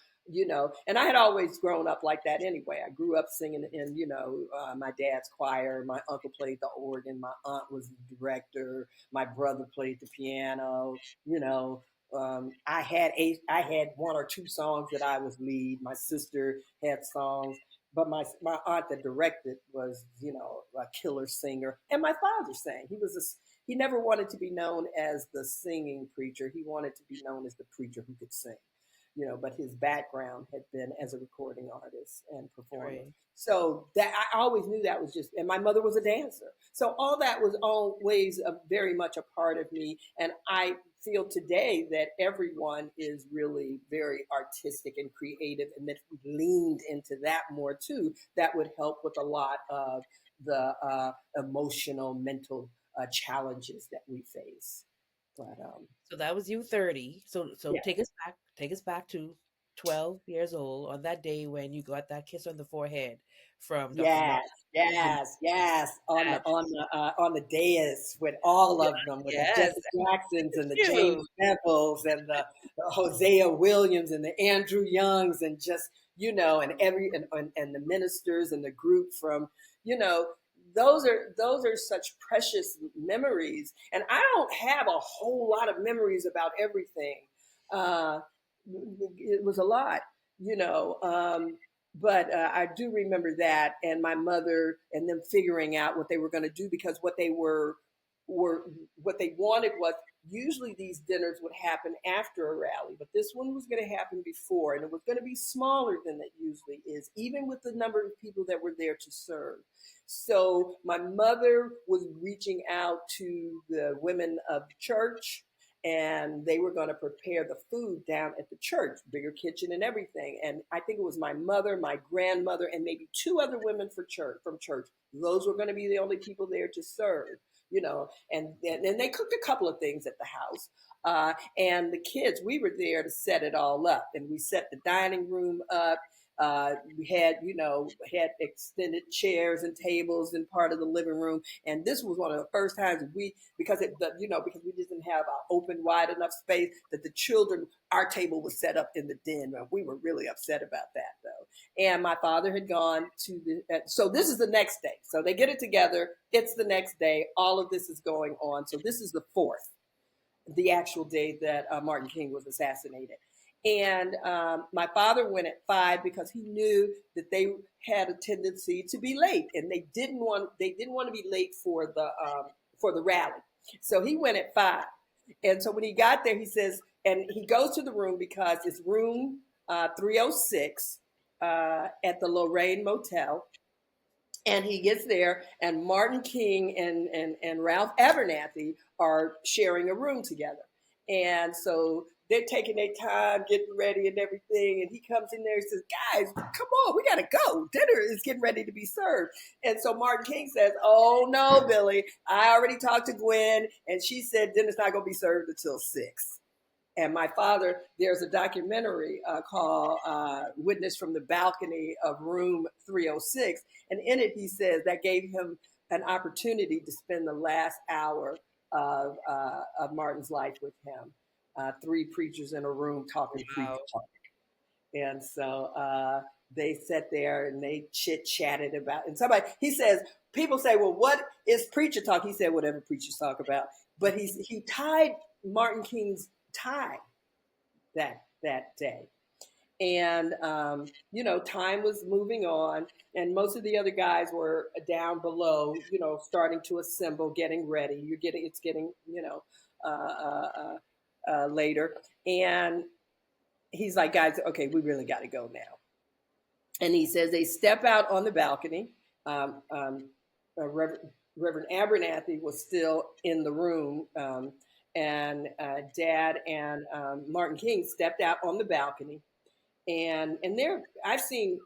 [SPEAKER 1] And I had always grown up like that anyway. I grew up singing in, my dad's choir. My uncle played the organ. My aunt was the director. My brother played the piano. I had 1 or 2 songs that I was lead. My sister had songs, but my aunt that directed was, a killer singer. And my father sang. He never wanted to be known as the singing preacher. He wanted to be known as the preacher who could sing. but his background had been as a recording artist and performer.
[SPEAKER 2] Right.
[SPEAKER 1] So that I always knew that was just, and my mother was a dancer. So all that was always very much a part of me. And I feel today that everyone is really very artistic and creative, and that if we leaned into that more too, that would help with a lot of the emotional, mental challenges that we face. But
[SPEAKER 2] So that was you 30. So
[SPEAKER 1] yeah,
[SPEAKER 2] take us back to 12 years old on that day when you got that kiss on the forehead from Dr.
[SPEAKER 1] yes,
[SPEAKER 2] Martin. You know
[SPEAKER 1] yes, on the
[SPEAKER 2] that.
[SPEAKER 1] on the dais with all
[SPEAKER 2] Yeah,
[SPEAKER 1] of them, with the
[SPEAKER 2] yes.
[SPEAKER 1] Jesse Jacksons and the
[SPEAKER 2] You.
[SPEAKER 1] James Neville's and the Hosea Williams and the Andrew Youngs, and just and and the ministers and the group from you know those are such precious memories, and I don't have a whole lot of memories about everything. Uh, it was a lot, you know. But I do remember that, and my mother, and them figuring out what they were going to do, because were what they wanted was, usually these dinners would happen after a rally, but this one was going to happen before, and it was going to be smaller than it usually is, even with the number of people that were there to serve. So my mother was reaching out to the women of the church, and they were going to prepare the food down at the church, bigger kitchen and everything. And I think it was my mother, my grandmother, and maybe two other women from church. Those were going to be the only people there to serve, and they cooked a couple of things at the house. And the kids, we were there to set it all up, and we set the dining room up. We had extended chairs and tables in part of the living room, and this was one of the first times because because we didn't have an open wide enough space, that the children, our table was set up in the den. We were really upset about that, though. And my father had gone to so this is the next day. So they get it together. It's the next day. All of this is going on. So this is the fourth, the actual day that Martin King was assassinated. And my father went at 5 because he knew that they had a tendency to be late, and they didn't want to be late for the rally. So he went at 5, and so when he got there, he says, and he goes to the room because it's room 306 at the Lorraine Motel. And he gets there, and Martin King and Ralph Abernathy are sharing a room together. And so they're taking their time, getting ready and everything. And he comes in there and says, "Guys, come on, we got to go. Dinner is getting ready to be served." And so Martin King says, "Oh, no, Billy, I already talked to Gwen, and she said dinner's not going to be served until 6." And my father, there's a documentary called Witness from the Balcony of Room 306. And in it, he says that gave him an opportunity to spend the last hour of Martin's life with him. 3 preachers in a room talking preach
[SPEAKER 2] Wow.
[SPEAKER 1] talk. And so they sat there and they chit chatted about, and he says, people say, "Well, what is preacher talk?" He said, "Whatever preachers talk about." But he tied Martin King's tie that day. And time was moving on, and most of the other guys were down below, starting to assemble, getting ready. It's getting later, and he's like, "Guys, okay, we really got to go now." And he says they step out on the balcony. Reverend Abernathy was still in the room, and Dad and Martin King stepped out on the balcony, and I've seen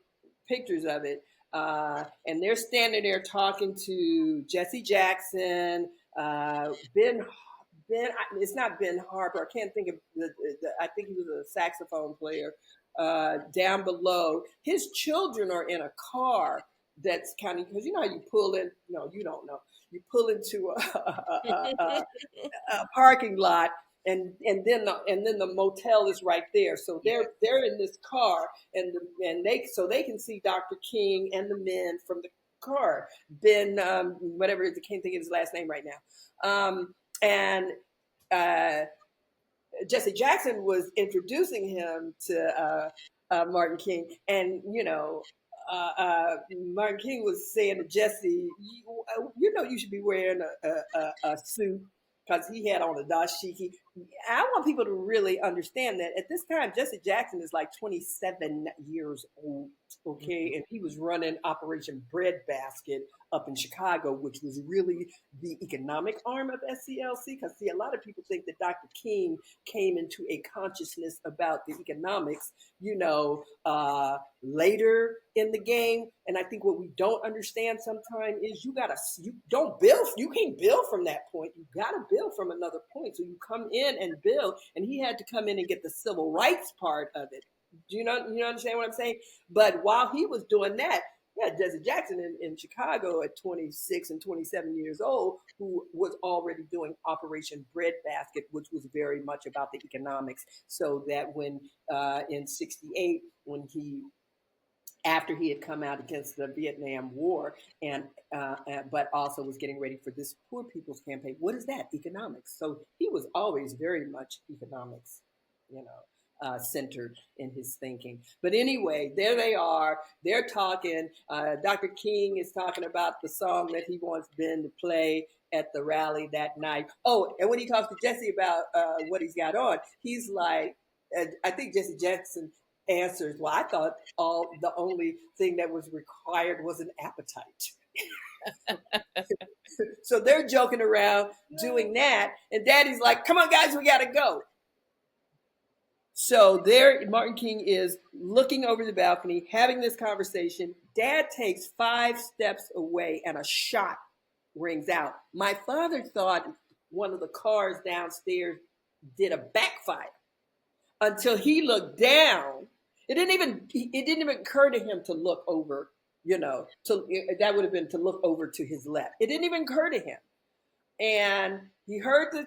[SPEAKER 1] pictures of it, and they're standing there talking to Jesse Jackson, Ben. It's not Ben Harper. I can't think of I think he was a saxophone player. Down below, his children are in a car that's kind of, because you know how you pull in. No, you don't know. You pull into a parking lot, and then the motel is right there. So they're in this car, and they can see Dr. King and the men from the car. Ben, whatever, I can't think of his last name right now. And Jesse Jackson was introducing him to Martin King, and Martin King was saying to Jesse, "You know, you should be wearing a suit," because he had on a dashiki. I want people to really understand that at this time, Jesse Jackson is like 27 years old, okay?
[SPEAKER 2] Mhm.
[SPEAKER 1] And he was running Operation Breadbasket up in Chicago, which was really the economic arm of SCLC. Because, see, a lot of people think that Dr. King came into a consciousness about the economics, later in the game. And I think what we don't understand sometimes is you can't build from that point. You got to build from another point. So you come in and build, and he had to come in and get the civil rights part of it. Do you understand what I'm saying? But while he was doing that, yeah, Jesse Jackson in Chicago at 26 and 27 years old, who was already doing Operation Breadbasket, which was very much about the economics. So that when in '68, when after he had come out against the Vietnam War, but also was getting ready for this Poor People's Campaign. What is that? Economics. So he was always very much economics, centered in his thinking. But anyway, there they are. They're talking. Dr. King is talking about the song that he wants Ben to play at the rally that night. Oh, and when he talks to Jesse about what he's got on, he's like, I think Jesse Jackson answers, well, I thought the only thing that was required was an appetite. So they're joking around doing that, and Daddy's like, come on guys, we gotta go. So there Martin King is looking over the balcony, having this conversation. Dad takes 5 steps away and a shot rings out. My father thought one of the cars downstairs did a backfire until he looked down. It didn't even occur to him to look over, that would have been to look over to his left. It didn't even occur to him. And he heard the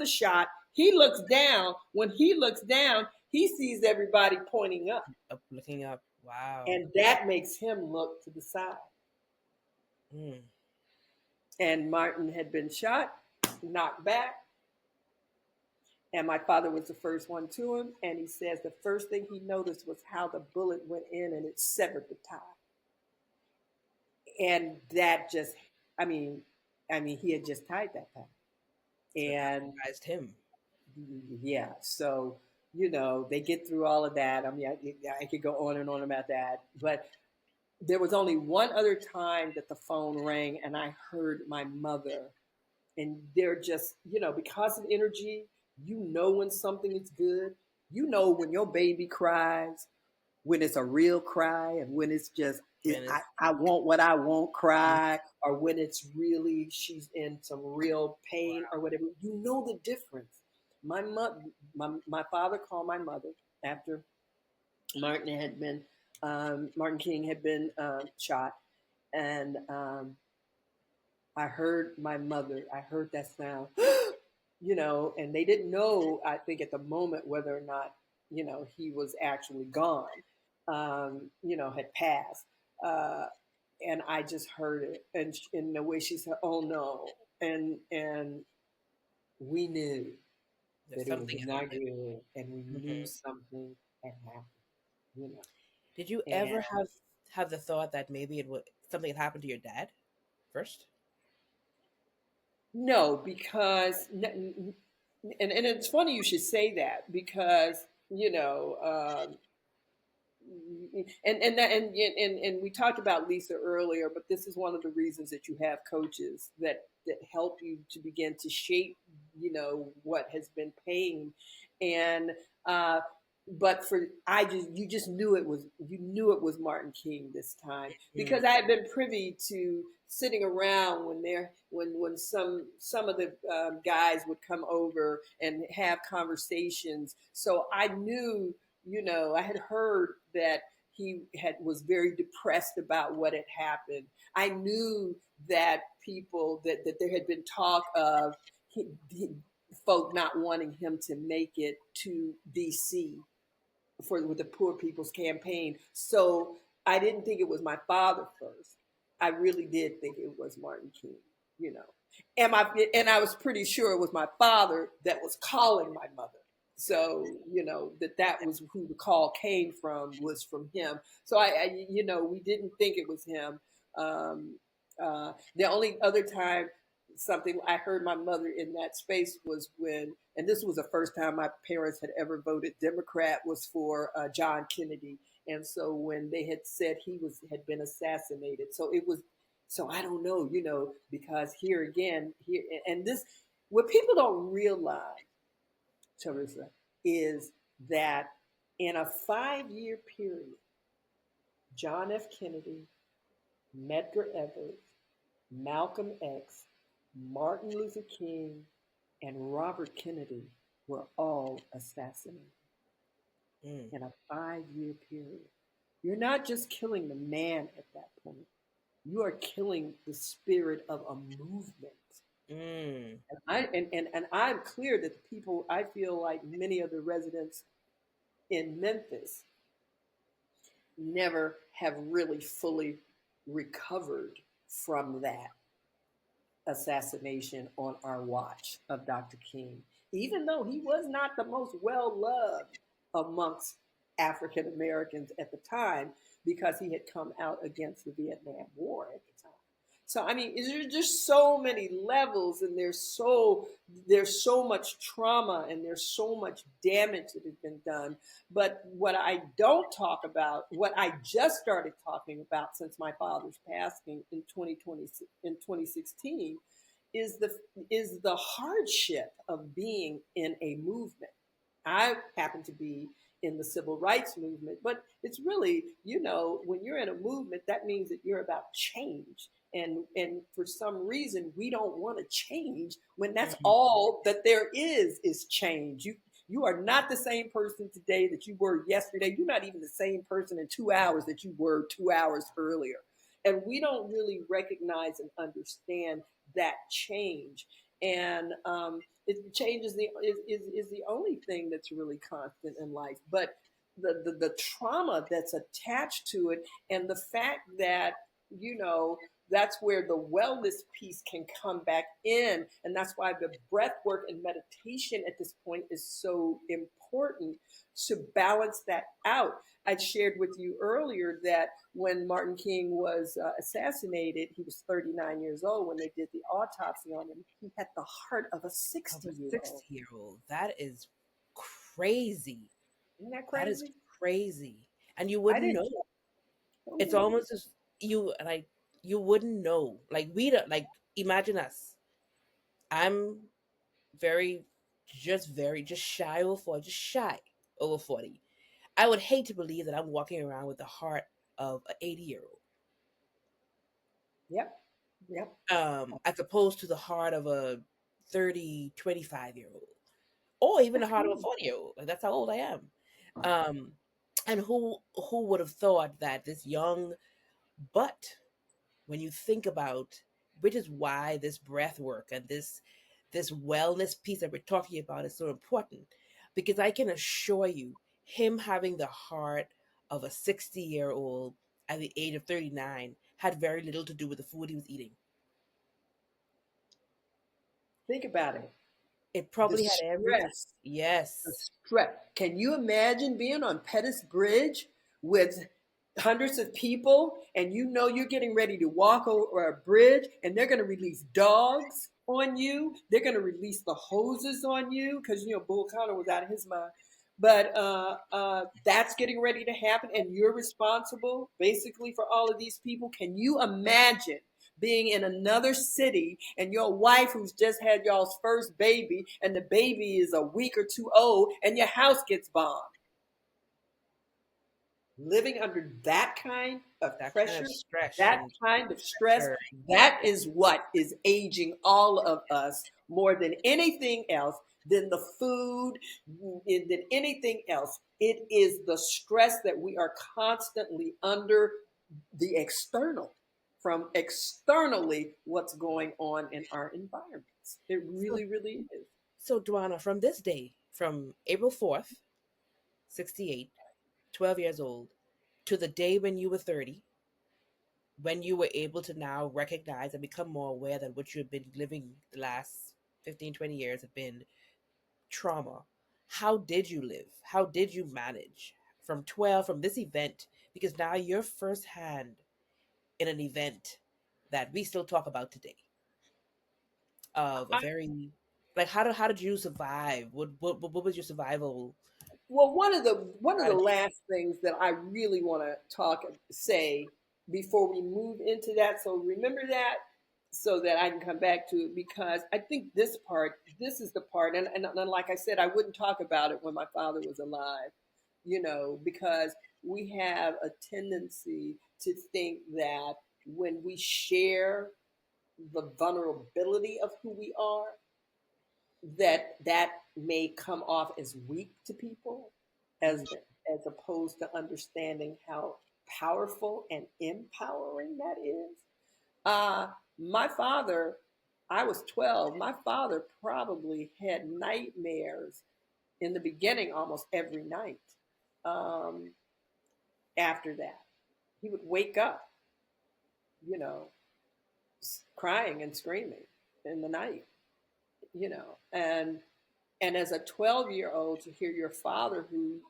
[SPEAKER 1] shot. He looks down. When he looks down, he sees everybody pointing up.
[SPEAKER 2] Looking up. Wow.
[SPEAKER 1] And that makes him look to the side.
[SPEAKER 2] Mm.
[SPEAKER 1] And Martin had been shot, knocked back. And my father was the first one to him. And he says the first thing he noticed was how the bullet went in and it severed the tie. And that just, I mean, he had just tied that tie. And
[SPEAKER 2] Surprised him.
[SPEAKER 1] yeah, so, they get through all of that. I mean, I could go on and on about that. But there was only one other time that the phone rang and I heard my mother. And they're just, because of energy, when something is good. When your baby cries, when it's a real cry, and when it's just, I want what I want cry, or when it's really, she's in some real pain or whatever. You know the difference. My father called my mother after Martin King had been shot. And I heard my mother, I heard that sound, and they didn't know, I think at the moment, whether or not, he was actually gone, had passed. And I just heard it. And in the way she said, oh no. And we knew
[SPEAKER 2] There's
[SPEAKER 1] that it was
[SPEAKER 2] something
[SPEAKER 1] not
[SPEAKER 2] happened.
[SPEAKER 1] good, and we knew something had happened.
[SPEAKER 2] Did you
[SPEAKER 1] And
[SPEAKER 2] ever have the thought that maybe something had happened to your dad first?
[SPEAKER 1] no, because and it's funny you should say that, because and we talked about Lisa earlier, but this is one of the reasons that you have coaches that help you to begin to shape, what has been pain. And but you just knew it was Martin King this time, because I had been privy to sitting around when some of the guys would come over and have conversations. So I knew, I had heard that was very depressed about what had happened. I knew that that there had been talk of folk not wanting him to make it to DC with the Poor People's Campaign. So I didn't think it was my father first. I really did think it was Martin King, And I was pretty sure it was my father that was calling my mother. So, that was who the call came from, was from him. So we didn't think it was him. The only other time something I heard my mother in that space was when, and this was the first time my parents had ever voted Democrat, was for John Kennedy. And so when they had said he had been assassinated, so it was, so I don't know, because here again, here and this, what people don't realize, Teresa, is that in a 5 year period, John F. Kennedy, Medgar Evers, Malcolm X, Martin Luther King, and Robert Kennedy were all assassinated
[SPEAKER 2] Mm.
[SPEAKER 1] in a 5 year period. You're not just killing the man at that point, you are killing the spirit of a movement.
[SPEAKER 2] Mm.
[SPEAKER 1] And I'm clear that the people, I feel like many of the residents in Memphis never have really fully recovered from that assassination on our watch of Dr. King, even though he was not the most well loved amongst African Americans at the time because he had come out against the Vietnam War at the time. So I mean, there's just so many levels, and there's so much trauma, and there's so much damage that has been done. But what I don't talk about, what I just started talking about since my father's passing in 2020, in 2016, is the hardship of being in a movement. I happen to be in the civil rights movement, but it's really, when you're in a movement, that means that you're about change. And for some reason, we don't want to change when that's
[SPEAKER 2] Mm.
[SPEAKER 1] all that there is change. You are not the same person today that you were yesterday. You're not even the same person in 2 hours that you were 2 hours earlier. And we don't really recognize and understand that change. And change is the only thing that's really constant in life. But the trauma that's attached to it, and the fact that, you know, that's where the wellness piece can come back in. And that's why the breath work and meditation at this point is so important to balance that out. I shared with you earlier that when Martin King was assassinated, he was 39 years old when they did the autopsy on him. He had the heart of a
[SPEAKER 2] Of
[SPEAKER 1] 60
[SPEAKER 2] a
[SPEAKER 1] year old.
[SPEAKER 2] 60-year-old. That is crazy.
[SPEAKER 1] Isn't that
[SPEAKER 2] That is
[SPEAKER 1] crazy?
[SPEAKER 2] crazy. And you
[SPEAKER 1] I
[SPEAKER 2] wouldn't
[SPEAKER 1] didn't
[SPEAKER 2] know.
[SPEAKER 1] know
[SPEAKER 2] It's
[SPEAKER 1] that.
[SPEAKER 2] almost as you like you wouldn't know. Like we don't like imagine us. I'm very just shy over 40, just shy over 40. I would hate to believe that I'm walking around with the heart of an 80-year-old.
[SPEAKER 1] Yep. Yep.
[SPEAKER 2] As opposed to the heart of a 30, 25-year-old. Or even the
[SPEAKER 1] That's
[SPEAKER 2] heart of a
[SPEAKER 1] crazy.
[SPEAKER 2] 40-year-old. Like that's how old I am. Um and who would have thought that this young, but when you think about, which is why this breath work and this wellness piece that we're talking about is so important, because I can assure you, him having the heart of a 60-year-old at the age of 39 had very little to do with the food he was eating.
[SPEAKER 1] Think about it.
[SPEAKER 2] It
[SPEAKER 1] The
[SPEAKER 2] probably had everything.
[SPEAKER 1] stress. The
[SPEAKER 2] Yes.
[SPEAKER 1] stress. Can you imagine being on Pettus Bridge with hundreds of people, and you know you're getting ready to walk over a bridge, and they're going to release dogs on you? They're going to release the hoses on you because Bull Connor was out of his mind. But that's getting ready to happen, and you're responsible basically for all of these people. Can you imagine being in another city and your wife who's just had y'all's first baby and the baby is a week or two old and your house gets bombed? Living under that kind of
[SPEAKER 2] That kind of
[SPEAKER 1] pressure,
[SPEAKER 2] stress
[SPEAKER 1] that
[SPEAKER 2] and
[SPEAKER 1] kind of stress,
[SPEAKER 2] pressure.
[SPEAKER 1] that is what is aging all of us more than anything else, than the food, than anything else. It is the stress that we are constantly under, the external, from externally what's going on in our environments. It
[SPEAKER 2] So,
[SPEAKER 1] really, really is.
[SPEAKER 2] so Dwana, from this day, from April 4th, 68, 12 years old, to the day when you were 30, when you were able to now recognize and become more aware that what you have been living the last 15, 20 years have been trauma, how did you live? How did you manage from 12, from this event? Because now you're firsthand in an event that we still talk about today. of a very like how did you survive? What was your survival
[SPEAKER 1] Well, one of the
[SPEAKER 2] strategy?
[SPEAKER 1] last things that I really want to say before we move into that. So remember that, so that I can come back to it, because I think this is the part, and like I said, I wouldn't talk about it when my father was alive, because we have a tendency to think that when we share the vulnerability of who we are, that may come off as weak to people, as as opposed to understanding how powerful and empowering that is. My father, I was 12. My father probably had nightmares in the beginning almost every night. Um, After that, he would wake up, you know, crying and screaming in the night, and as a 12-year-old, to hear your father, who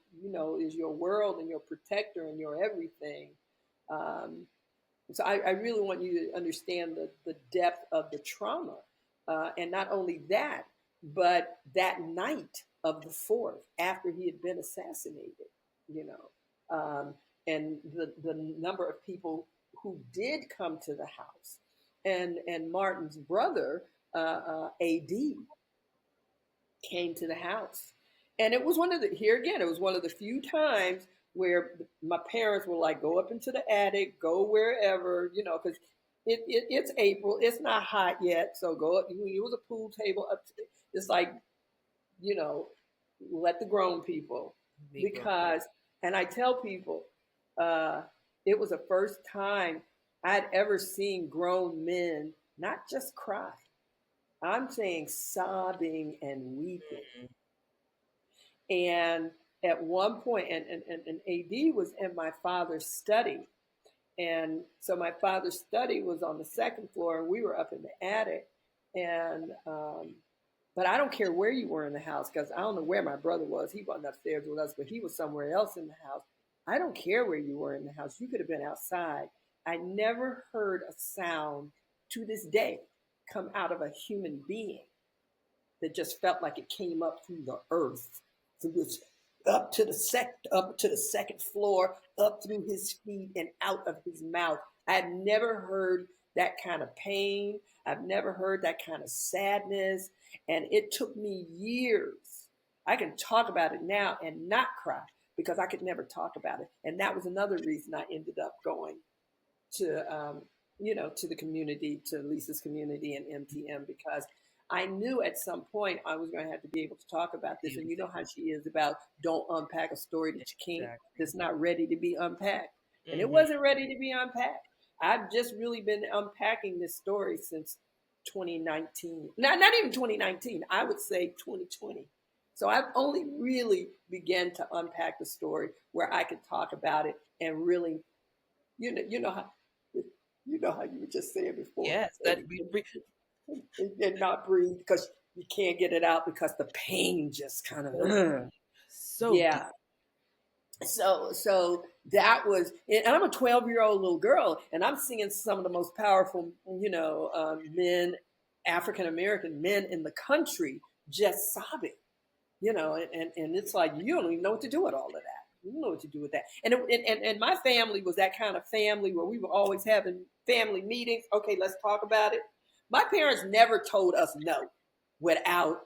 [SPEAKER 1] is your world and your protector and your everything. um, so I really want you to understand the depth of the trauma, and not only that, but that night of the 4th, after he had been assassinated, you know and the number of people who did come to the house, and Martin's brother, AD, came to the house. And it was one of the few times where my parents were like, go up into the attic, go wherever, because it's April, it's not hot yet. So go up, it was a pool table up. It's like, you know, let the grown people,
[SPEAKER 2] Be grown?
[SPEAKER 1] because, and I tell people, uh, it was the first time I'd ever seen grown men not just cry. I'm saying sobbing and weeping. And at one point, and AD was in my father's study. And so my father's study was on the second floor, and we were up in the attic. And, but I don't care where you were in the house, because I don't know where my brother was. He wasn't upstairs with us, but he was somewhere else in the house. I don't care where you were in the house. You could have been outside. I never heard a sound to this day come out of a human being that just felt like it came up through the earth, through this, up to the second floor, up through his feet and out of his mouth. I had never heard that kind of pain. I've never heard that kind of sadness, and it took me years. I can talk about it now and not cry, because I could never talk about it, and that was another reason I ended up going to to the community, to Lisa's community and MTM, because I knew at some point I was going to have to be able to talk about this. And you know how she is about, don't unpack a story that you can't,
[SPEAKER 2] Exactly.
[SPEAKER 1] that's not ready to be unpacked. And it
[SPEAKER 2] Hmm.
[SPEAKER 1] wasn't ready to be unpacked. I've just really been unpacking this story since 2019. Not even 2019. I would say 2020. So I've only really began to unpack the story where I could talk about it and really, you know how you were just saying before,
[SPEAKER 2] Yes,
[SPEAKER 1] and,
[SPEAKER 2] that we
[SPEAKER 1] and not breathe because you can't get it out because the pain just kind
[SPEAKER 2] so
[SPEAKER 1] of,
[SPEAKER 2] so deep.
[SPEAKER 1] yeah. So that was, and I'm a 12-year-old little girl, and I'm seeing some of the most powerful, men, African American men in the country, just sobbing, and it's like, you don't even know what to do with all of that. You don't know what to do with that. And my family was that kind of family where we were always having family meetings. Okay, let's talk about it. My parents never told us no without,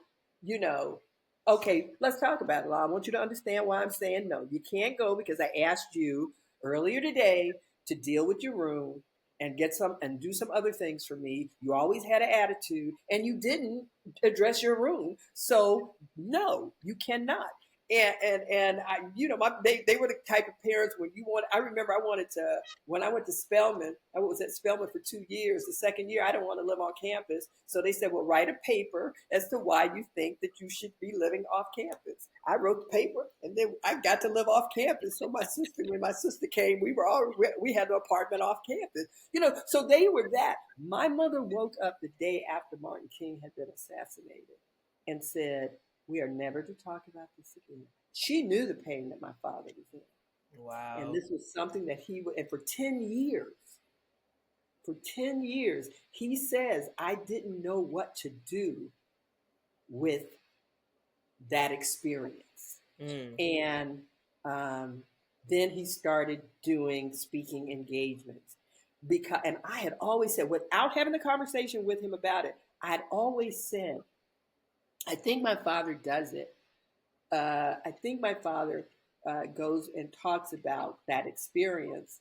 [SPEAKER 1] you know, okay, let's talk about it. I want you to understand why I'm saying no. You can't go because I asked you earlier today to deal with your room and get some and do some other things for me. You always had an attitude and you didn't address your room. So no, you cannot. And I, they were the type of parents when you want. I remember I wanted to, when I went to Spelman. I was at Spelman for 2 years. The second year, I didn't want to live on campus, so they said, "Well, write a paper as to why you think that you should be living off campus." I wrote the paper, and then I got to live off campus. So when my sister came, we had an apartment off campus. So they were that. My mother woke up the day after Martin King had been assassinated and said, we are never to talk about this again. She knew the pain that my father was in. And
[SPEAKER 2] Wow.
[SPEAKER 1] this was something that he would, and for 10 years, For 10 years, he says, I didn't know what to do with that experience.
[SPEAKER 2] Mm.
[SPEAKER 1] And then he started doing speaking engagements. And I had always said, without having a conversation with him about it, I had always said, I think my father does it. I think my father goes and talks about that experience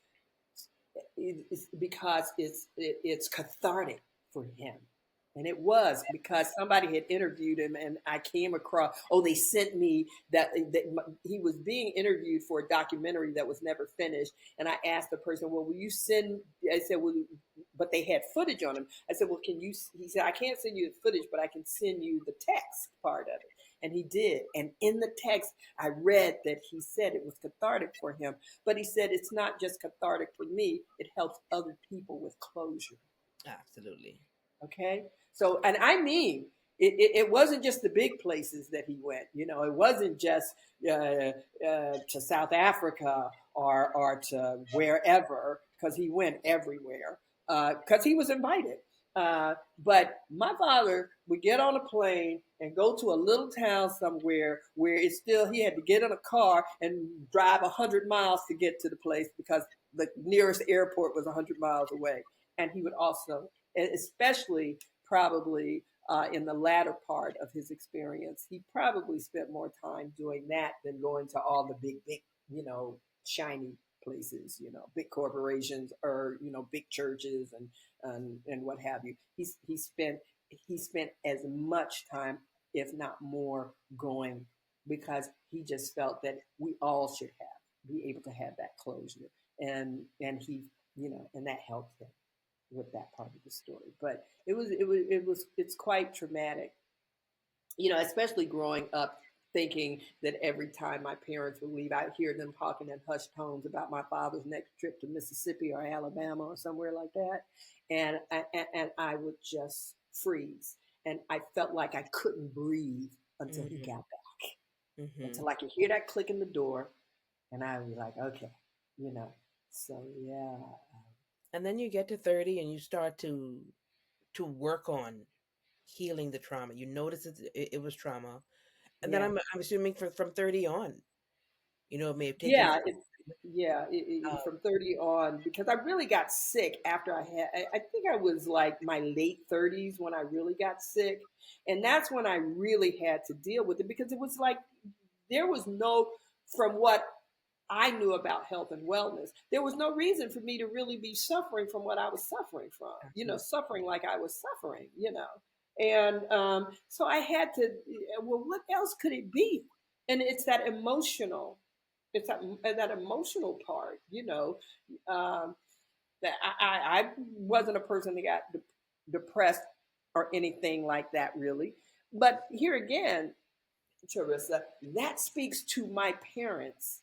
[SPEAKER 1] because it's cathartic for him. And it was because somebody had interviewed him, and I came across. Oh, they sent me that he was being interviewed for a documentary that was never finished. And I asked the person, "Well, will you send?" I said, "Well," but they had footage on him. I said, "Well, can you?" He said, "I can't send you the footage, but I can send you the text part of it." And he did. And in the text, I read that he said it was cathartic for him. But he said it's not just cathartic for me, it helps other people with closure.
[SPEAKER 2] Absolutely.
[SPEAKER 1] Okay. So, and I mean, it wasn't just the big places that he went. You know, it wasn't just to South Africa or to wherever, because he went everywhere, because he was invited. But my father would get on a plane and go to a little town somewhere where it's still, he had to get in a car and drive 100 miles to get to the place because the nearest airport was 100 miles away. And he would also, especially probably in the latter part of his experience, he probably spent more time doing that than going to all the big, shiny places, big corporations or, big churches and what have you. He spent as much time, if not more, going because he just felt that we all should be able to have that closure. And he, and that helped him with that part of the story. But it's quite traumatic, especially growing up thinking that every time my parents would leave, I'd hear them talking in hushed tones about my father's next trip to Mississippi or Alabama or somewhere like that. And I would just freeze. And I felt like I couldn't breathe until he got back, until I could hear that click in the door. And I was like, okay, so yeah.
[SPEAKER 2] And then you get to 30 and you start to work on healing the trauma. You notice it was trauma. And then
[SPEAKER 1] Yeah.
[SPEAKER 2] I'm assuming from 30 on, it may have taken
[SPEAKER 1] Yeah, from 30 on, because I really got sick after I think I was like my late 30s when I really got sick. And that's when I really had to deal with it because it was like there was from what I knew about health and wellness, there was no reason for me to really be suffering from what I was suffering from,
[SPEAKER 2] Absolutely.
[SPEAKER 1] suffering like I was suffering. And so I had to, well, what else could it be? And it's that emotional that emotional part, that I wasn't a person that got depressed or anything like that, really. But here again, Teresa, that speaks to my parents.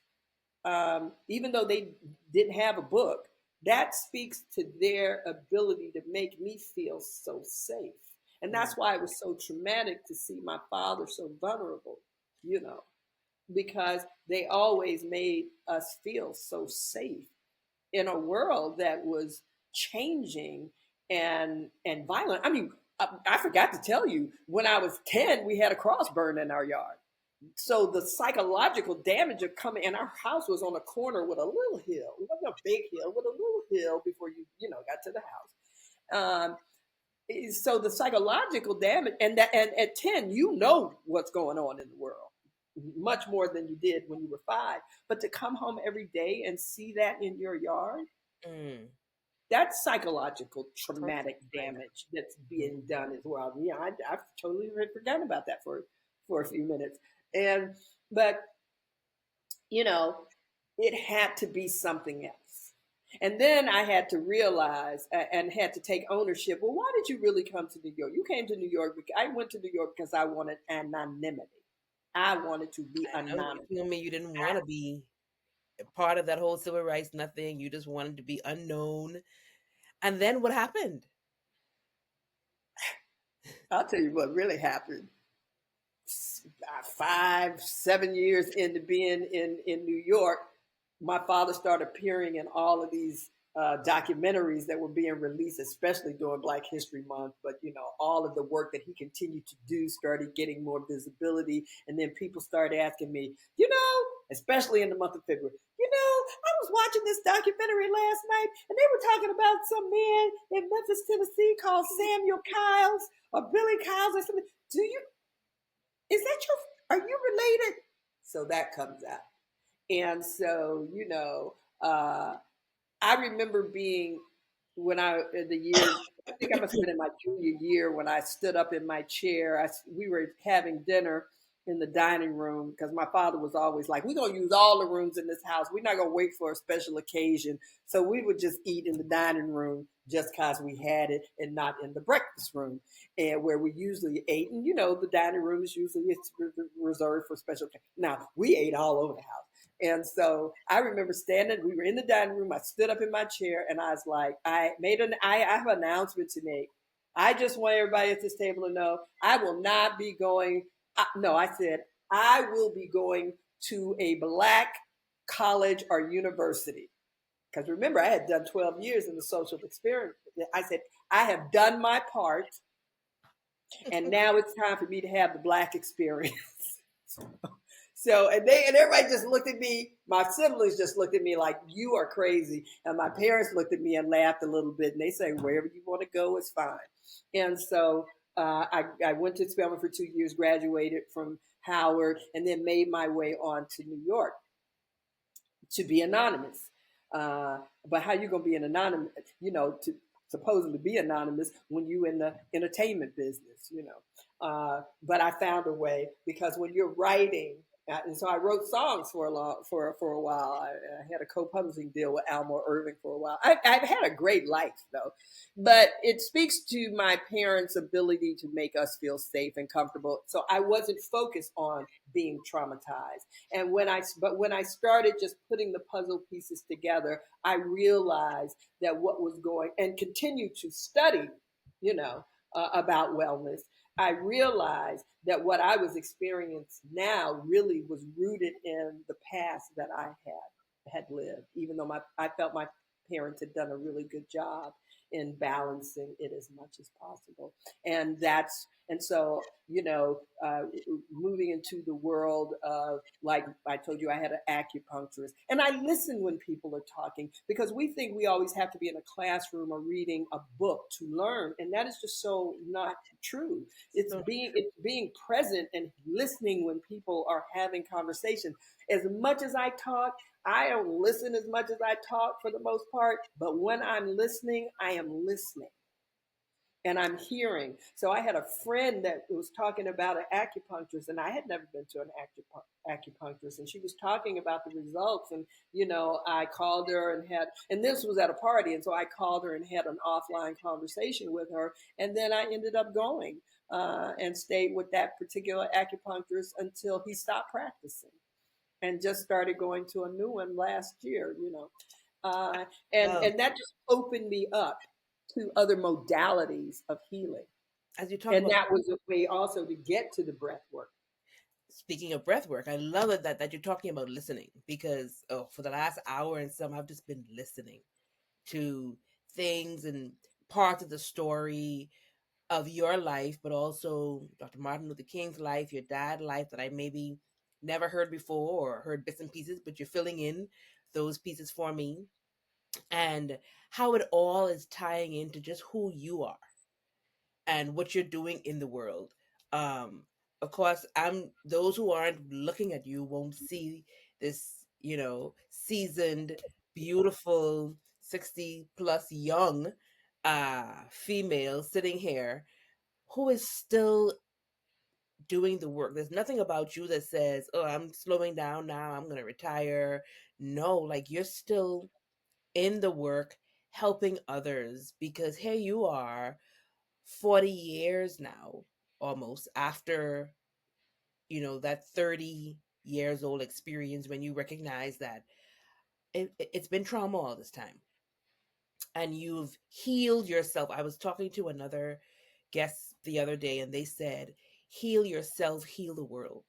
[SPEAKER 1] Even though they didn't have a book, that speaks to their ability to make me feel so safe. And that's why it was so traumatic to see my father so vulnerable, you know because they always made us feel so safe in a world that was changing and violent. I mean, I forgot to tell you, when I was 10, we had a cross burn in our yard. So the psychological damage of coming, and our house was on a corner with a little hill. It wasn't a big hill, with a little hill before you got to the house. So the psychological damage, and at 10, what's going on in the world much more than you did when you were 5. But to come home every day and see that in your yard, that's psychological traumatic damage that's being done as well. Yeah, I've totally forgotten about that for a few minutes. But it had to be something else. And then I had to realize and had to take ownership. Well, why did you really come to New York? You came to New York. I went to New York because I wanted anonymity. I wanted to be
[SPEAKER 2] I know you
[SPEAKER 1] anonymous.
[SPEAKER 2] told me you didn't want to be a part of that whole civil rights nothing. You just wanted to be unknown. And then what happened?
[SPEAKER 1] I'll tell you what really happened. 5, 7 years into being in New York, my father started appearing in all of these documentaries that were being released, especially during Black History Month. But all of the work that he continued to do started getting more visibility, and then people started asking me, especially in the month of February, I was watching this documentary last night, and they were talking about some man in Memphis, Tennessee, called Samuel Kyles or Billy Kyles or something. Do you? Is that your? Are you related? So that comes out, and so Uh, I remember being when I in the year I think I must have been in my junior year when I stood up in my chair. We were having dinner in the dining room because my father was always like, "We're gonna use all the rooms in this house. We're not gonna wait for a special occasion." So we would just eat in the dining room just because we had it, and not in the breakfast room, and where we usually ate. And the dining room is usually it's reserved for special. Now we ate all over the house. And so I remember standing, we were in the dining room. I stood up in my chair and I was like, I have an announcement to make. I just want everybody at this table to know I will not be going. No, I said, I will be going to a Black college or university. Because remember, I had done 12 years in the social experiment. I said, I have done my part. And now it's time for me to have the Black experience. So and everybody just looked at me. My siblings just looked at me like you are crazy, and my parents looked at me and laughed a little bit. And they say wherever you want to go is fine. And so I went to Spelman for 2 years, graduated from Howard, and then made my way on to New York to be anonymous. But how you gonna be an anonymous? To supposing to be anonymous when you in the entertainment business. But I found a way because when you're writing and so I wrote songs for a while. I had a co-publishing deal with Almore Irving for a while. I've had a great life though, but it speaks to my parents' ability to make us feel safe and comfortable. So I wasn't focused on being traumatized. And when I started just putting the puzzle pieces together, I realized that what was going and continue to study, about wellness. I realized that what I was experiencing now really was rooted in the past that I had lived, even though I felt my parents had done a really good job in balancing it as much as possible. And so moving into the world of, like I told you, I had an acupuncturist, and I listen when people are talking because we think we always have to be in a classroom or reading a book to learn, and that is just so not true. It's being present and listening when people are having conversation. As much as I talk, I don't listen as much as I talk for the most part, but when I'm listening, I am listening and I'm hearing. So I had a friend that was talking about an acupuncturist, and I had never been to an acupuncturist, and she was talking about the results. And I called her and this was at a party, and so I called her and had an offline conversation with her, and then I ended up going and stayed with that particular acupuncturist until he stopped practicing, and just started going to a new one last year. Uh, and
[SPEAKER 2] Well,
[SPEAKER 1] and that just opened me up to other modalities of healing.
[SPEAKER 2] as you talk
[SPEAKER 1] And
[SPEAKER 2] about,
[SPEAKER 1] that was a way also to get to the breath work.
[SPEAKER 2] speaking of breath work, I love it that you're talking about listening because for the last hour and some, I've just been listening to things and parts of the story of your life, but also Dr. Martin Luther King's life, your dad's life that I maybe never heard before or heard bits and pieces, but you're filling in those pieces for me, and how it all is tying into just who you are and what you're doing in the world. Um, of course, I'm those who aren't looking at you won't see this, seasoned, beautiful, 60 plus young female sitting here who is still doing the work. There's nothing about you that says, "Oh, I'm slowing down now. I'm going to retire." No, like you're still in the work helping others because here you are 40 years now almost after, that 30 years old experience when you recognize that it's been trauma all this time and you've healed yourself. I was talking to another guest the other day and they said, heal yourself, heal the world.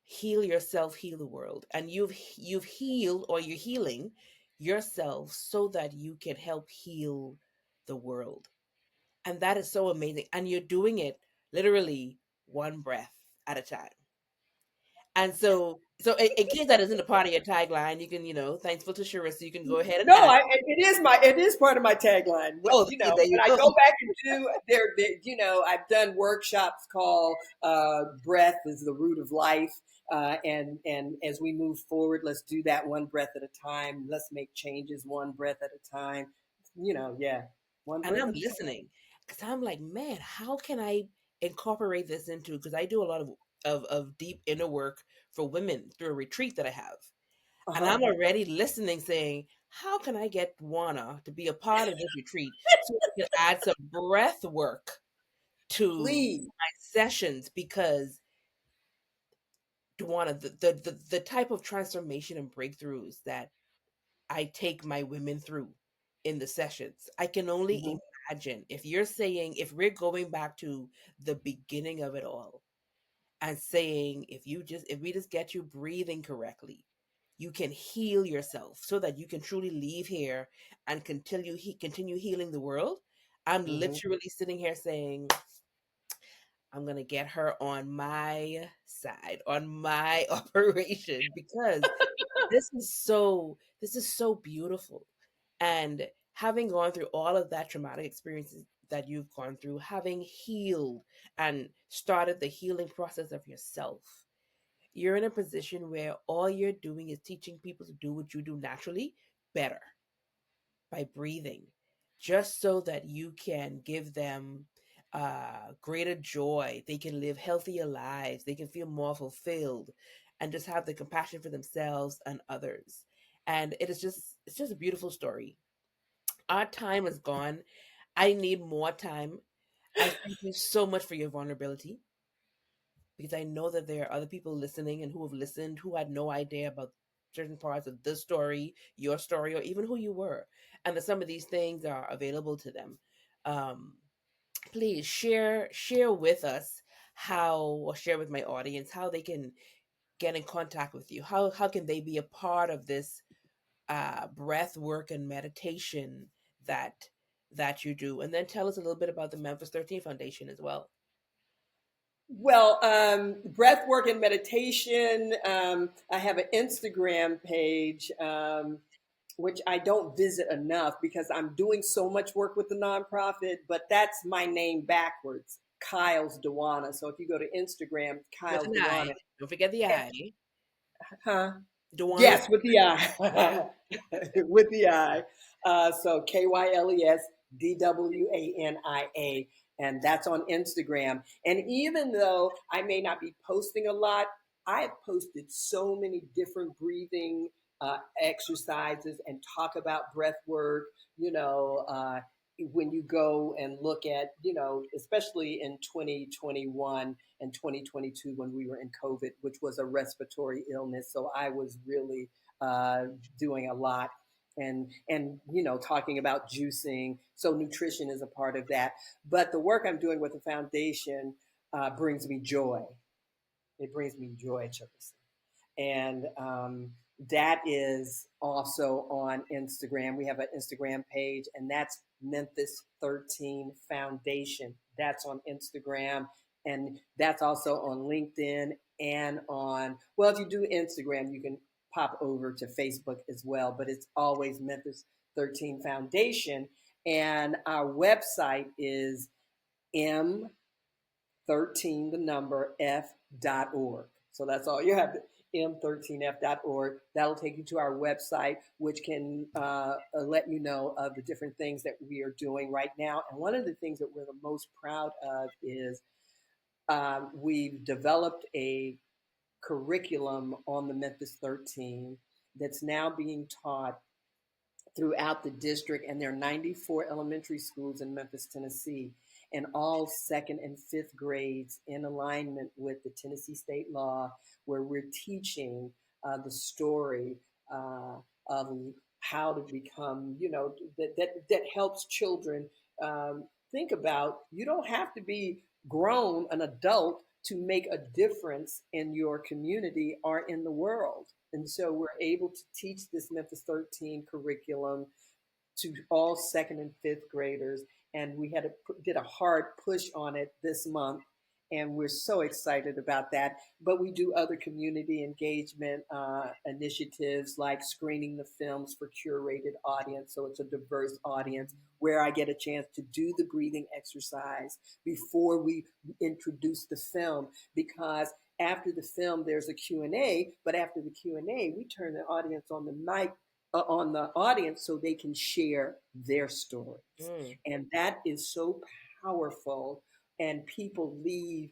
[SPEAKER 2] Heal yourself, heal the world. And you've healed, or you're healing yourself so that you can help heal the world. And that is so amazing. And you're doing it literally one breath at a time. And so in case that isn't a part of your tagline, you can, thankful to Shira, so you can go ahead and
[SPEAKER 1] No,
[SPEAKER 2] add.
[SPEAKER 1] it is part of my tagline.
[SPEAKER 2] Oh, see, there
[SPEAKER 1] When
[SPEAKER 2] you
[SPEAKER 1] I
[SPEAKER 2] go.
[SPEAKER 1] go back and do I've done workshops called "Breath is the Root of Life," and as we move forward, let's do that one breath at a time. Let's make changes one breath at a time. Yeah, one
[SPEAKER 2] And
[SPEAKER 1] breath
[SPEAKER 2] I'm
[SPEAKER 1] at a time.
[SPEAKER 2] listening because I'm like, man, how can I incorporate this into? Because I do a lot of deep inner work for women through a retreat that I have.
[SPEAKER 1] Uh
[SPEAKER 2] And
[SPEAKER 1] huh.
[SPEAKER 2] I'm already listening, saying, how can I get Dwana to be a part of this retreat so we can add some breath work to
[SPEAKER 1] Please.
[SPEAKER 2] my sessions? Because Dwana, the type of transformation and breakthroughs that I take my women through in the sessions, I can only
[SPEAKER 1] Mhm.
[SPEAKER 2] imagine if you're saying, if we're going back to the beginning of it all and saying, if we just get you breathing correctly, you can heal yourself so that you can truly leave here and continue healing the world. I'm
[SPEAKER 1] Mhm.
[SPEAKER 2] literally sitting here saying, I'm gonna get her on my side, on my operation, because this is so beautiful. And having gone through all of that traumatic experiences that you've gone through, having healed and started the healing process of yourself, you're in a position where all you're doing is teaching people to do what you do naturally better by breathing, just so that you can give them greater joy. They can live healthier lives. They can feel more fulfilled, and just have the compassion for themselves and others. And it's just a beautiful story. Our time is gone. I need more time. I thank you so much for your vulnerability, because I know that there are other people listening and who have listened who had no idea about certain parts of this story, your story, or even who you were, and that some of these things are available to them. Um, Please share with us how, or share with my audience how they can get in contact with you. How can they be a part of this breath work and meditation that that you do, and then tell us a little bit about the Memphis 13 Foundation as well.
[SPEAKER 1] Well, breath work and meditation. I have an Instagram page, which I don't visit enough because I'm doing so much work with the nonprofit, but that's my name backwards, Kyles Dwania. So if you go to Instagram,
[SPEAKER 2] With
[SPEAKER 1] Kyles
[SPEAKER 2] an I,
[SPEAKER 1] Dwania.
[SPEAKER 2] don't forget the I.
[SPEAKER 1] Huh?
[SPEAKER 2] Dewan with
[SPEAKER 1] Yes, with the I. With the I. So KYLESDWANIA. And that's on Instagram. And even though I may not be posting a lot, I've posted so many different breathing exercises and talk about breath work, you know, when you go and look at, especially in 2021 and 2022 when we were in COVID, which was a respiratory illness. So I was really uh, doing a lot and talking about juicing. So nutrition is a part of that. But the work I'm doing with the foundation brings me joy. It brings me joy, Chelsea. And that is also on Instagram. We have an Instagram page, and that's Memphis 13 Foundation. That's on Instagram, and that's also on LinkedIn and if you do Instagram, you can pop over to Facebook as well, but it's always Memphis 13 Foundation. And our website is M 13, the number f.org. So that's all you have, m13f.org. That'll take you to our website, which can let you know of the different things that we are doing right now. And one of the things that we're the most proud of is we've developed a curriculum on the Memphis 13 that's now being taught throughout the district, and there are 94 elementary schools in Memphis, Tennessee, and all second and fifth grades in alignment with the Tennessee state law, where we're teaching the story of how to become, that helps children think about you don't have to be grown, an adult, to make a difference in your community or in the world. And so we're able to teach this Memphis 13 curriculum to all second and fifth graders. And we did a hard push on it this month. And we're so excited about that. But we do other community engagement initiatives like screening the films for curated audience. So it's a diverse audience where I get a chance to do the breathing exercise before we introduce the film, because after the film there's a Q&A, but after the Q&A we turn the audience on the mic on the audience so they can share their stories. And that is so powerful. And people leave,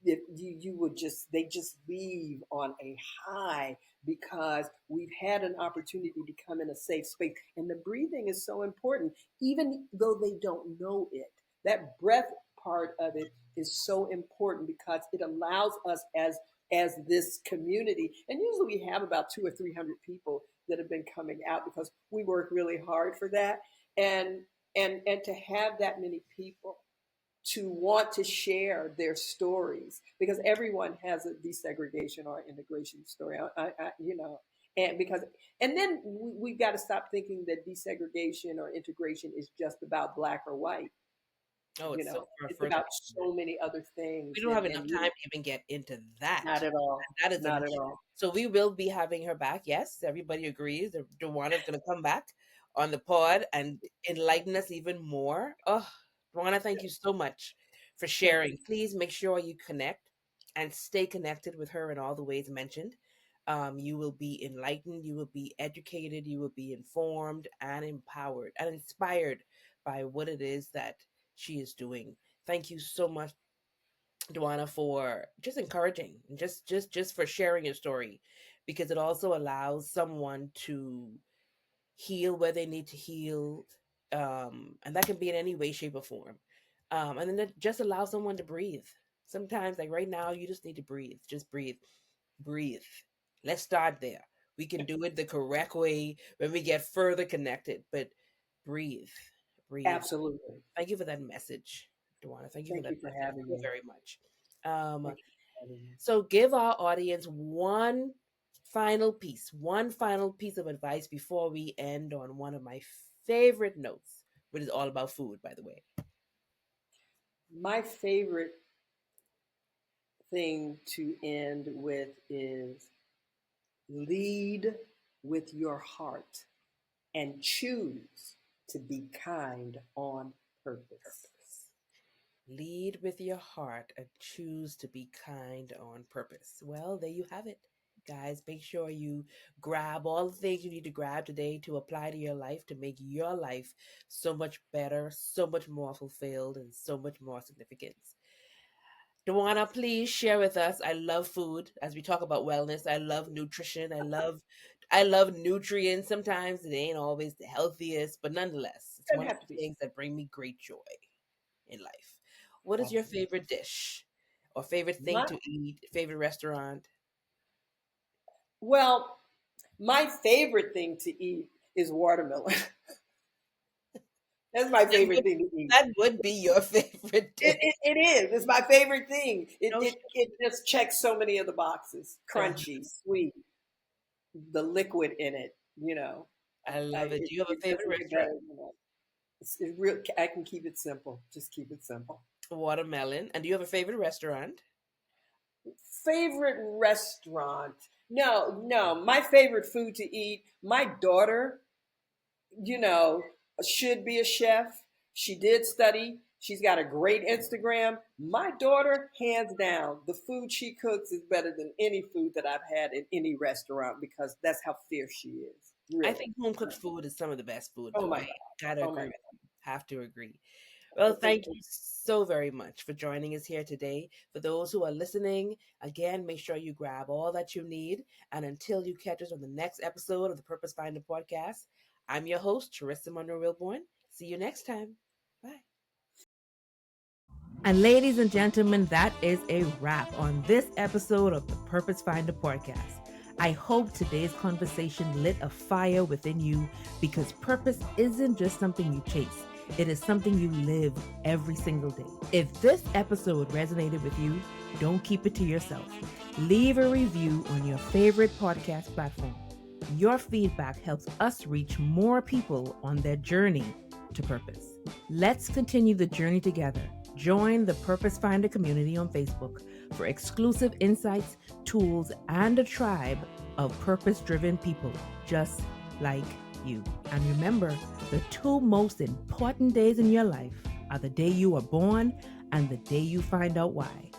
[SPEAKER 1] they just leave on a high because we've had an opportunity to come in a safe space. And the breathing is so important, even though they don't know it. That breath part of it is so important because it allows us as this community, and usually we have about 200 or 300 people that have been coming out because we work really hard for that, and to have that many people to want to share their stories, because everyone has a desegregation or integration story. And then we've got to stop thinking that desegregation or integration is just about black or white.
[SPEAKER 2] Oh, it's so far
[SPEAKER 1] it's
[SPEAKER 2] further.
[SPEAKER 1] about so many other things.
[SPEAKER 2] We don't have enough time to even get into that.
[SPEAKER 1] Not at all.
[SPEAKER 2] That is
[SPEAKER 1] not at all.
[SPEAKER 2] So we will be having her back. Yes, everybody agrees. Dwania is going to come back on the pod and enlighten us even more. Oh, Dwania, thank you so much for sharing. Please make sure you connect and stay connected with her in all the ways mentioned. You will be enlightened, you will be educated, you will be informed and empowered and inspired by what it is that she is doing. Thank you so much, Dwania, for just encouraging, just for sharing your story, because it also allows someone to heal where they need to heal, and that can be in any way, shape, or form. And then it just allows someone to breathe. Sometimes, like right now, you just need to breathe. Just breathe. Let's start there. We can do it the correct way when we get further connected, but breathe.
[SPEAKER 1] Absolutely.
[SPEAKER 2] Thank you for that message, Dwania. Thank you
[SPEAKER 1] for having
[SPEAKER 2] me
[SPEAKER 1] me
[SPEAKER 2] very much. So give our audience one final piece of advice before we end on one of my favorite notes, which is all about food, by the way.
[SPEAKER 1] My favorite thing to end with is lead with your heart and choose to be kind on purpose.
[SPEAKER 2] Lead with your heart and choose to be kind on purpose. Well, there you have it. Guys, make sure you grab all the things you need to grab today to apply to your life to make your life so much better, so much more fulfilled, and so much more significance. Dwania, please share with us. I love food. As we talk about wellness, I love nutrition. I love nutrients. Sometimes they ain't always the healthiest, but nonetheless, it's one of the things that bring me great joy in life. What is your favorite dish or favorite thing to eat? Favorite restaurant?
[SPEAKER 1] Well, my favorite thing to eat is watermelon. That's my favorite thing to eat.
[SPEAKER 2] That would be your favorite dish.
[SPEAKER 1] It is. It's my favorite thing. It just checks so many of the boxes. Crunchy, sweet, the liquid in it,
[SPEAKER 2] I love it. Do you have a favorite restaurant?
[SPEAKER 1] It's real. I can keep it simple. Just keep it simple.
[SPEAKER 2] Watermelon. And do you have a favorite restaurant?
[SPEAKER 1] Favorite restaurant? No. My favorite food to eat. My daughter, should be a chef. She did study. She's got a great Instagram. My daughter, hands down, the food she cooks is better than any food that I've had in any restaurant, because that's how fierce she is. Really.
[SPEAKER 2] I think home cooked food is some of the best food.
[SPEAKER 1] Oh my God.
[SPEAKER 2] Gotta agree. Have to agree. Well, thank you so very much for joining us here today. For those who are listening, again, make sure you grab all that you need. And until you catch us on the next episode of the Purpose Finder podcast, I'm your host, Charissa Monroe-Wilborn. See you next time. Bye. And ladies and gentlemen, that is a wrap on this episode of the Purpose Finder podcast. I hope today's conversation lit a fire within you, because purpose isn't just something you chase. It is something you live every single day. If this episode resonated with you, don't keep it to yourself. Leave a review on your favorite podcast platform. Your feedback helps us reach more people on their journey to purpose. Let's continue the journey together. Join the Purpose Finder community on Facebook for exclusive insights, tools, and a tribe of purpose-driven people just like you. And remember, the two most important days in your life are the day you are born and the day you find out why.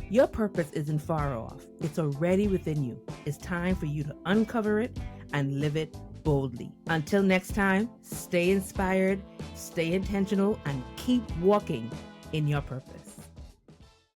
[SPEAKER 2] Your purpose isn't far off. It's already within you. It's time for you to uncover it and live it boldly. Until next time, stay inspired, stay intentional, and keep walking in your purpose.